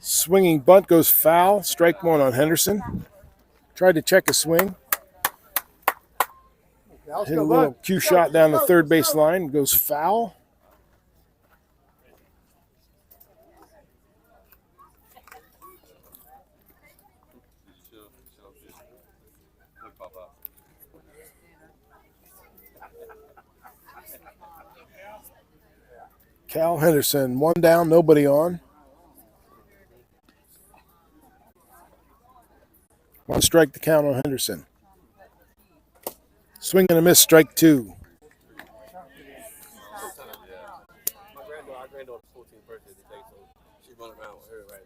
swinging bunt goes foul. Strike 1 on Henderson. Tried to check his swing. Hit a little cue shot down the third base line. Goes foul. Cal Henderson, 1 down, nobody on. 1 strike to count on Henderson. Swing and a miss, strike 2.
Our granddaughter's 14th birthday today, so she's running around with her right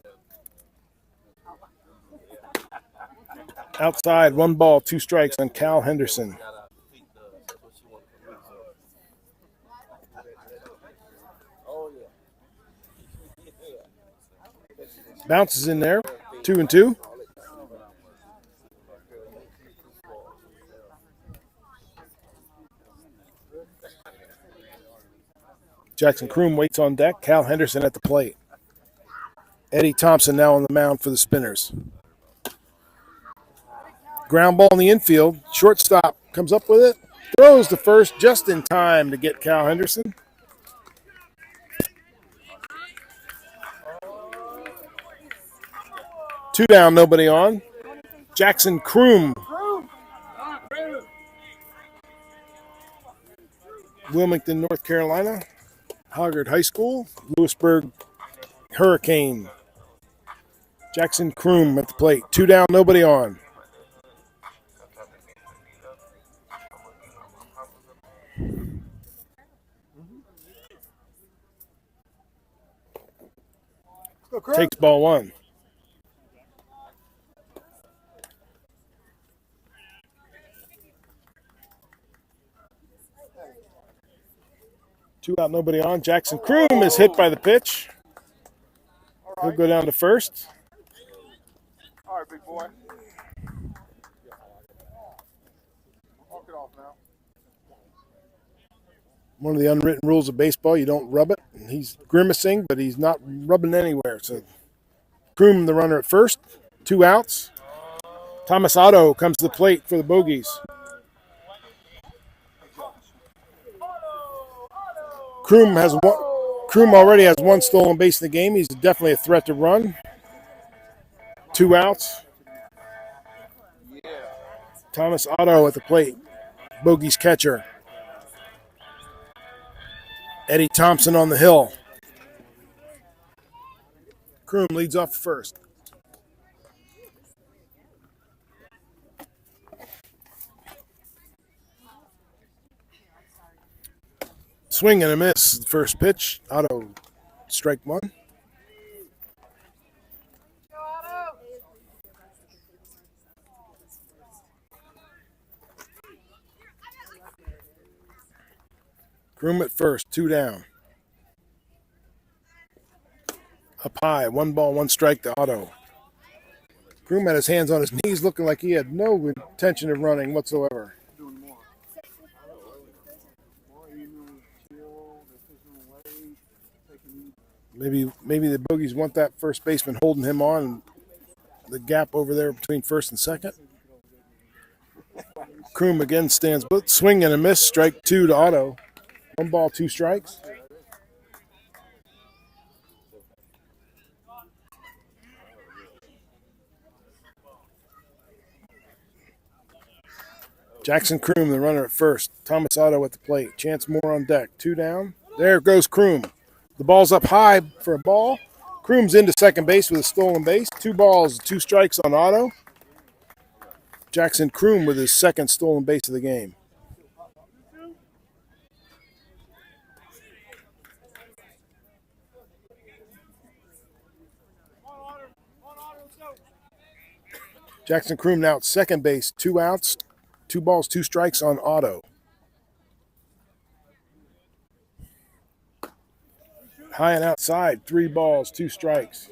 now.
Outside, 1 ball, 2 strikes on Cal Henderson. Bounces in there, 2-2. Jackson Kroom waits on deck. Cal Henderson at the plate. Eddie Thompson now on the mound for the Spinners. Ground ball in the infield. Shortstop comes up with it. Throws to first just in time to get Cal Henderson. Two down, nobody on. Jackson Kroom. Wilmington, North Carolina. Hoggard High School. Lewisburg Hurricane. Jackson Kroom at the plate. 2 down, nobody on. Takes ball 1. Two out, nobody on. Jackson Kroom is hit by the pitch. He'll go down to first.
All right, big boy. Walk it off now.
One of the unwritten rules of baseball, you don't rub it. He's grimacing, but he's not rubbing anywhere. So Kroom, the runner at first. 2 outs. Thomas Otto comes to the plate for the Bogeys. Kroom already has 1 stolen base in the game. He's definitely a threat to run. 2 outs. Thomas Otto at the plate. Bogeys catcher. Eddie Thompson on the hill. Kroom leads off first. Swing and a miss. First pitch. Otto, strike 1. Kroom at first. 2 down. Up high. 1 ball, 1 strike to Otto. Kroom had his hands on his knees looking like he had no intention of running whatsoever. Maybe the Bogeys want that first baseman holding him on the gap over there between first and second. Kroom again stands, but swing and a miss. Strike 2 to Otto. 1 ball, 2 strikes. Jackson Kroom, the runner at first. Thomas Otto at the plate. Chance Moore on deck. 2 down. There goes Kroom. The ball's up high for a ball. Kroom's into second base with a stolen base. 2 balls, 2 strikes on Otto. Jackson Kroom with his second stolen base of the game. Jackson Kroom now at second base. 2 outs, 2 balls, 2 strikes on Otto. High and outside, 3 balls, 2 strikes.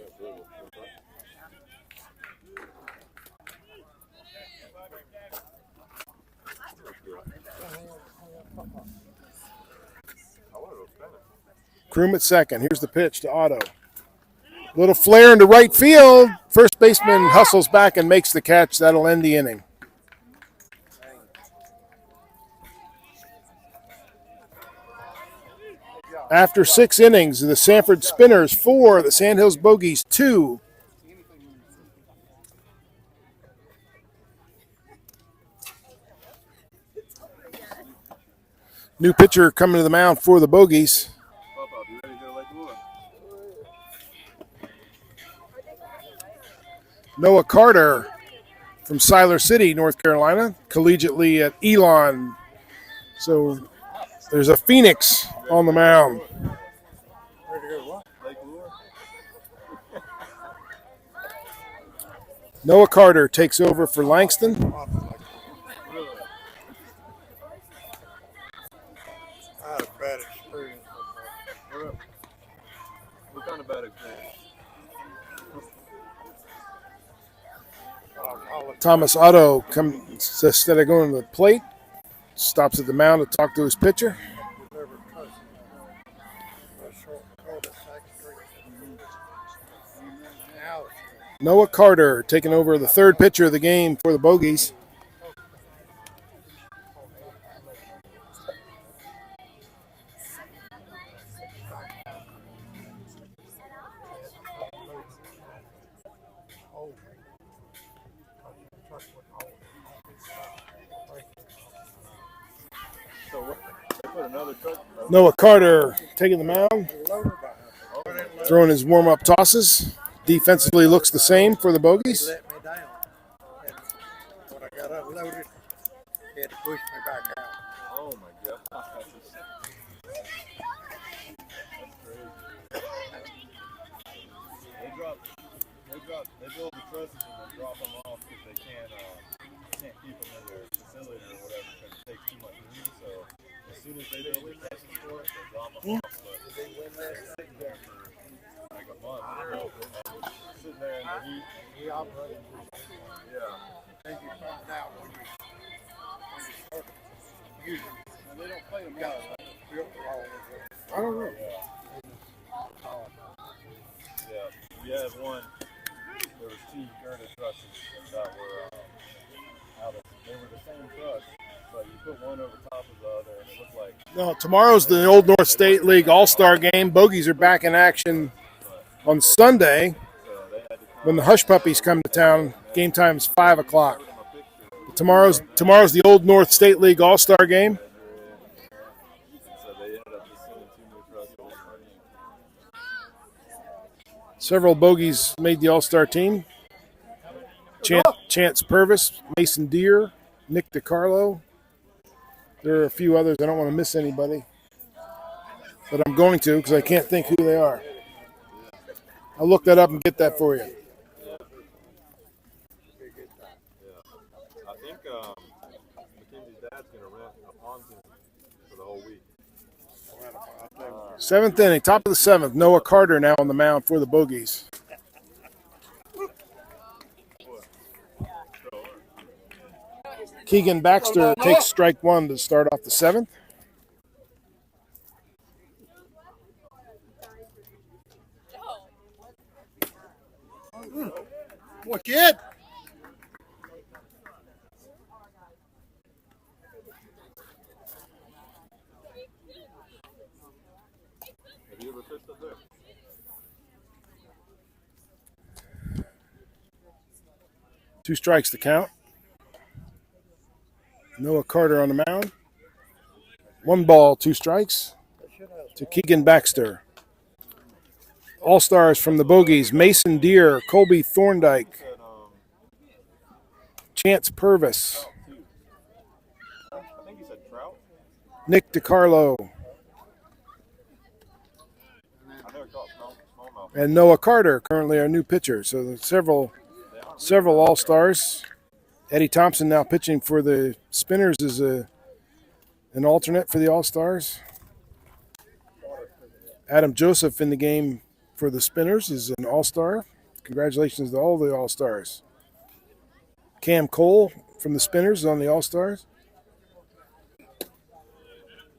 Kroom at second. Here's the pitch to Otto. Little flare into right field. First baseman hustles back and makes the catch. That'll end the inning. After 6 innings, the Sanford Spinners 4, the Sandhills Bogeys 2. New pitcher coming to the mound for the Bogeys. Noah Carter from Siler City, North Carolina, collegiately at Elon. So there's a Phoenix on the mound. Noah Carter takes over for Langston.
I had a bad experience.
What kind of bad experience?
Thomas Otto comes instead of going to the plate, stops at the mound to talk to his pitcher. Noah Carter taking over the third pitcher of the game for the Bogeys. Noah Carter taking the mound, throwing his warm-up tosses. Defensively looks the same for the Bogeys.
Let me down. And when I got unloaded, he had to push me back out.
Oh my God. They build the trusses and then drop them off because they can't keep them in their facility or whatever because it takes too much room. So as soon as they build the trusses for it, they drop them off. But they're sitting there for like a month. Sitting there in the heat. Yeah.
Then you find out when you use them. And they don't play them out.
I don't know.
Yeah. We had one. There was 2 girded trusses that were out of. They were the same truss, but you put one over top of the other, and it looked like.
No, tomorrow's the Old North State League All-Star Game. Bogeys are back in action on Sunday when the Hush Puppies come to town. Game time's 5 o'clock. Tomorrow's the Old North State League All-Star Game. Several Bogeys made the All-Star team. Chance Purvis, Mason Deere, Nick DiCarlo. There are a few others. I don't want to miss anybody. But I'm going to because I can't think who they are. I'll look that up and get that for you.
I think Mackenzie's dad's going to rent a pontoon for the whole week.
7th inning, top of the 7th. Noah Carter now on the mound for the Bogeys. Keegan Baxter takes strike 1 to start off the 7th. Come on, kid.
Have you ever fished up there?
Two strikes to count. Noah Carter on the mound. 1 ball, 2 strikes to Keegan Baxter. All-stars from the Bogeys: Mason Deere, Colby Thorndike, Chance Purvis,
I think he said trout.
Nick DiCarlo,
I never caught smallmouth.
and Noah Carter, currently our new pitcher. So there's several All-Stars. Eddie Thompson now pitching for the Spinners as an alternate for the All-Stars. Adam Joseph in the game for the Spinners is an All-Star. Congratulations to all the All-Stars. Cam Cole from the Spinners is on the All-Stars.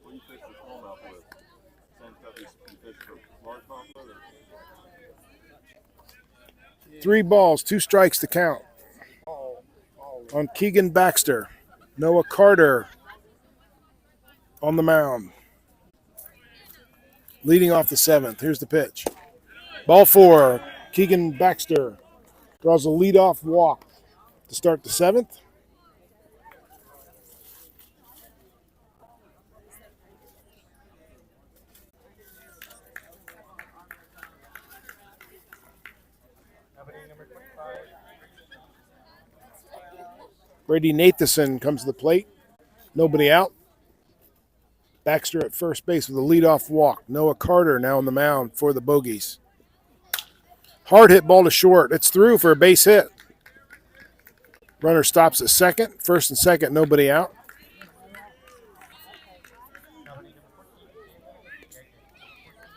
What do you fish for smallmouth with? Same stuff you fish for largemouth with?
3 balls, 2 strikes to count on Keegan Baxter. Noah Carter on the mound. Leading off the 7th. Here's the pitch. Ball 4. Keegan Baxter draws a leadoff walk to start the 7th. Brady Nathanson comes to the plate. Nobody out. Baxter at first base with a leadoff walk. Noah Carter now on the mound for the Bogeys. Hard hit ball to short. It's through for a base hit. Runner stops at second. First and second, nobody out.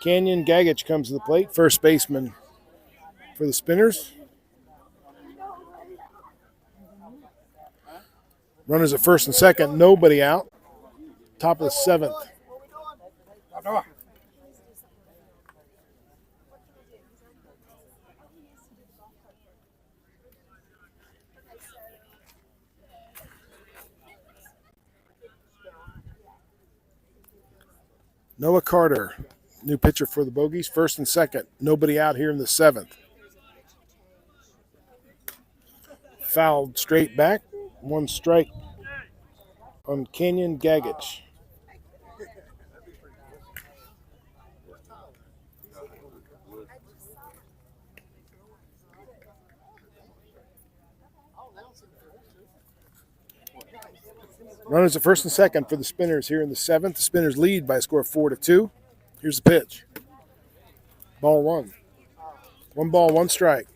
Canyon Gagich comes to the plate. First baseman for the Spinners. Runners at first and second, nobody out. Top of the 7th. Noah Carter, new pitcher for the Bogeys. First and second, nobody out here in the 7th. Fouled straight back. 1 strike on Canyon Gagich. Runners at first and second for the Spinners here in the 7th. The Spinners lead by a score of 4-2. Here's the pitch. Ball 1. 1 ball, 1 strike.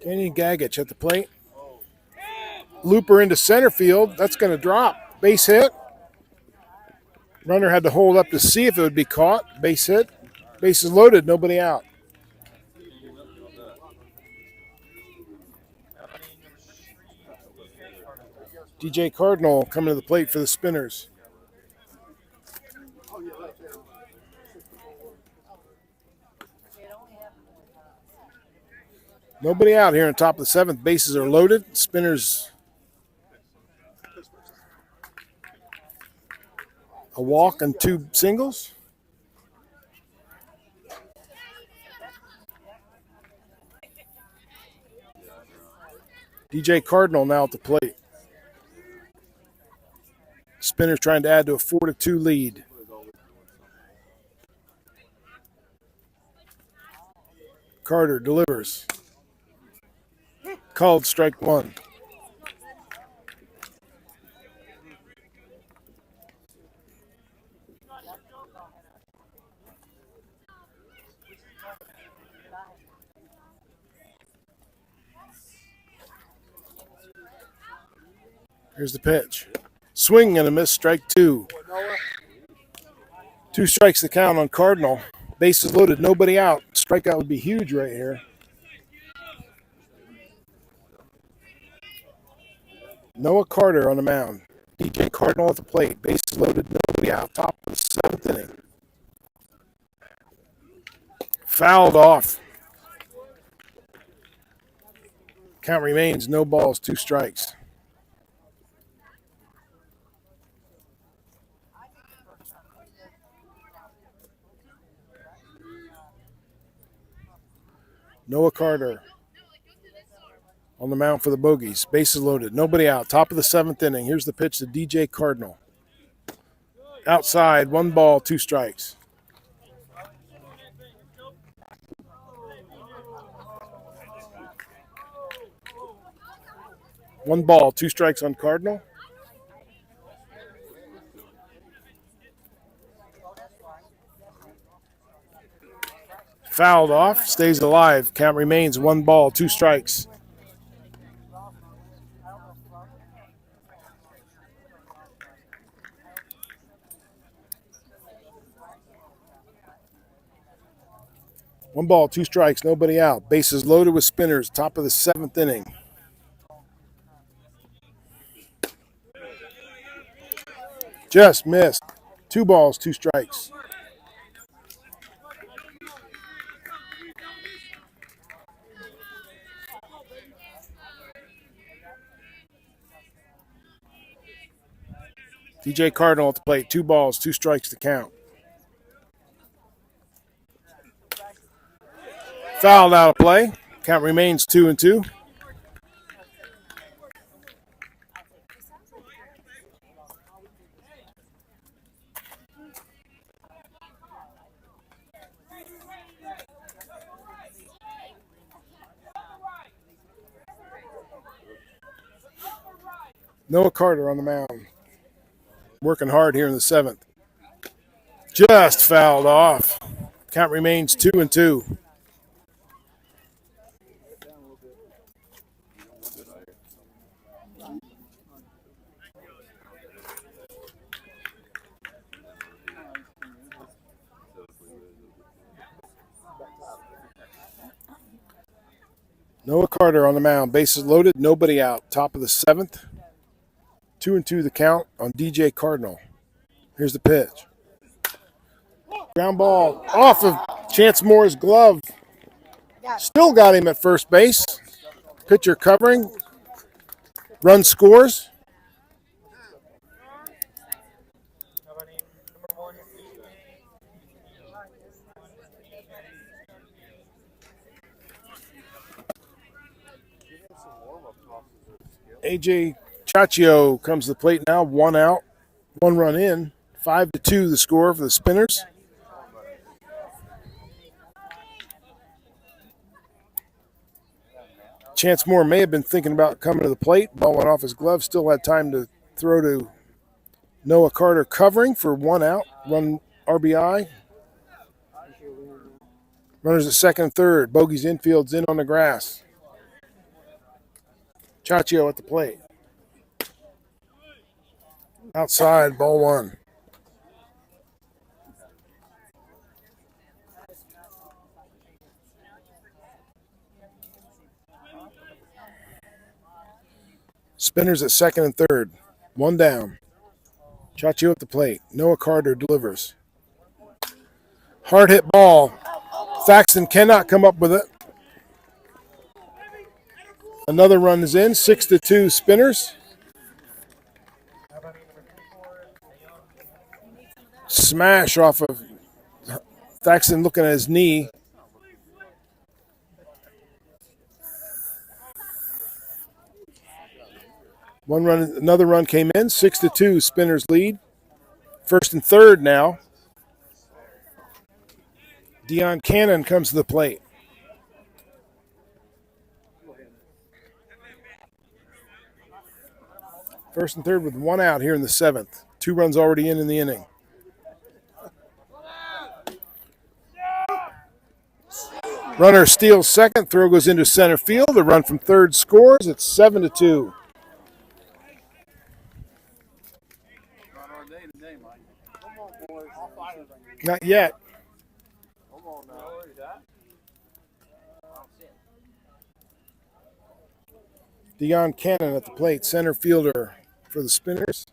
Canyon Gagich at the plate. Looper into center field. That's going to drop. Base hit. Runner had to hold up to see if it would be caught. Base hit. Bases loaded. Nobody out. DJ Cardinal coming to the plate for the Spinners. Nobody out here on top of the 7th. Bases are loaded. Spinners a walk and 2 singles. DJ Cardinal now at the plate. Spinners trying to add to a 4-2 lead. Carter delivers. Called strike 1. Here's the pitch. Swing and a miss, strike 2. 2 strikes to count on Cardinal. Bases loaded, nobody out. Strikeout would be huge right here. Noah Carter on the mound. DJ Cardinal at the plate. Bases loaded, nobody out. Top of the 7th inning. Fouled off. Count remains no balls, 2 strikes. Noah Carter on the mound for the Bogeys. Bases loaded, nobody out. Top of the 7th inning. Here's the pitch to DJ Cardinal. Outside, 1 ball, 2 strikes. One ball, 2 strikes on Cardinal. Fouled off, stays alive. Count remains 1 ball, 2 strikes. One ball, 2 strikes, nobody out. Bases loaded with spinners. Top of the 7th inning. Just missed. 2 balls, 2 strikes. DJ Cardinal at the plate. 2 balls, 2 strikes to count. Fouled out of play. Count remains 2-2. Noah Carter on the mound. Working hard here in the 7th. Just fouled off. Count remains 2-2. Noah Carter on the mound. Bases loaded, nobody out. Top of the 7th. 2-2 the count on DJ Cardinal. Here's the pitch. Ground ball off of Chance Moore's glove. Still got him at first base. Pitcher covering. Run scores. AJ Chaccio comes to the plate now. 1 out, 1 run in. 5-2 the score for the Spinners. Chance Moore may have been thinking about coming to the plate. Ball went off his glove. Still had time to throw to Noah Carter covering for 1 out, 1 RBI. Runners at second and third. Bogeys infield's in on the grass. Chaccio at the plate. Outside, ball 1. Spinners at second and third. 1 down. Chaccio at the plate. Noah Carter delivers. Hard hit ball. Thaxton cannot come up with it. Another run is in. 6-2 Spinners. Smash off of Thaxton looking at his knee. Another run came in. 6-2 Spinners lead. First and third now. Dion Cannon comes to the plate. First and third with 1 out here in the 7th. 2 runs already in the inning. Runner steals second. Throw goes into center field. The run from third scores. It's 7-2. Not yet. Deion Cannon at the plate, center fielder for the Spinners.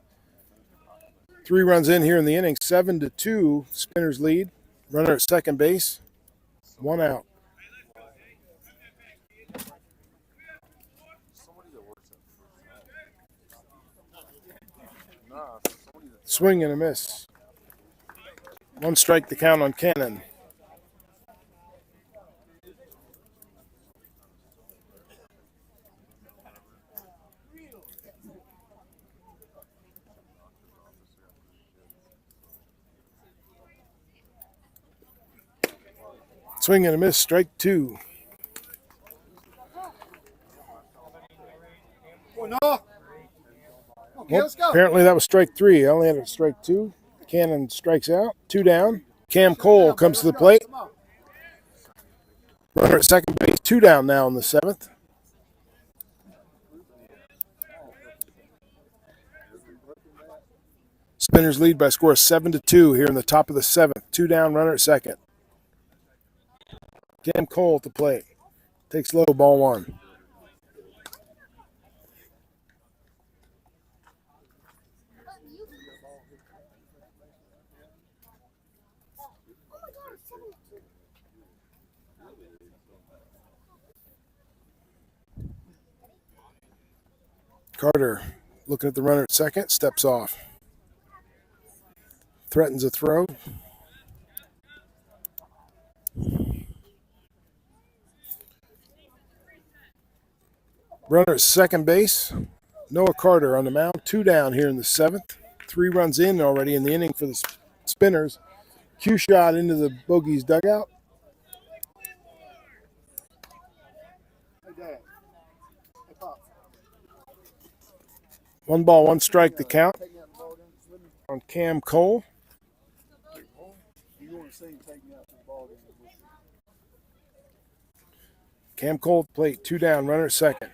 3 runs in here in the inning, 7-2. Spinners lead. Runner at second base, 1 out. Swing and a miss. 1 strike to count on Cannon. Swing and a miss, strike 2.
Oh, okay, let's go.
Apparently that was strike 3. I only had a strike 2. Cannon strikes out, 2 down. Cam Cole comes to the plate. Runner at second base, 2 down now in the 7th. Spinners lead by a score of 7-2 here in the top of the 7th. 2 down, runner at second. Cam Cole at the plate. Takes low, ball 1. Carter looking at the runner at second, steps off. Threatens a throw. Runner at second base, Noah Carter on the mound. 2 down here in the 7th. 3 runs in already in the inning for the Spinners. Cue shot into the Bogeys dugout.
Hey, Dad. Hey, Pop.
1 ball, 1 strike to count on Cam Cole.
You want to see him take me out to the ball game?
Cam Cole at the plate, 2 down, runner at second.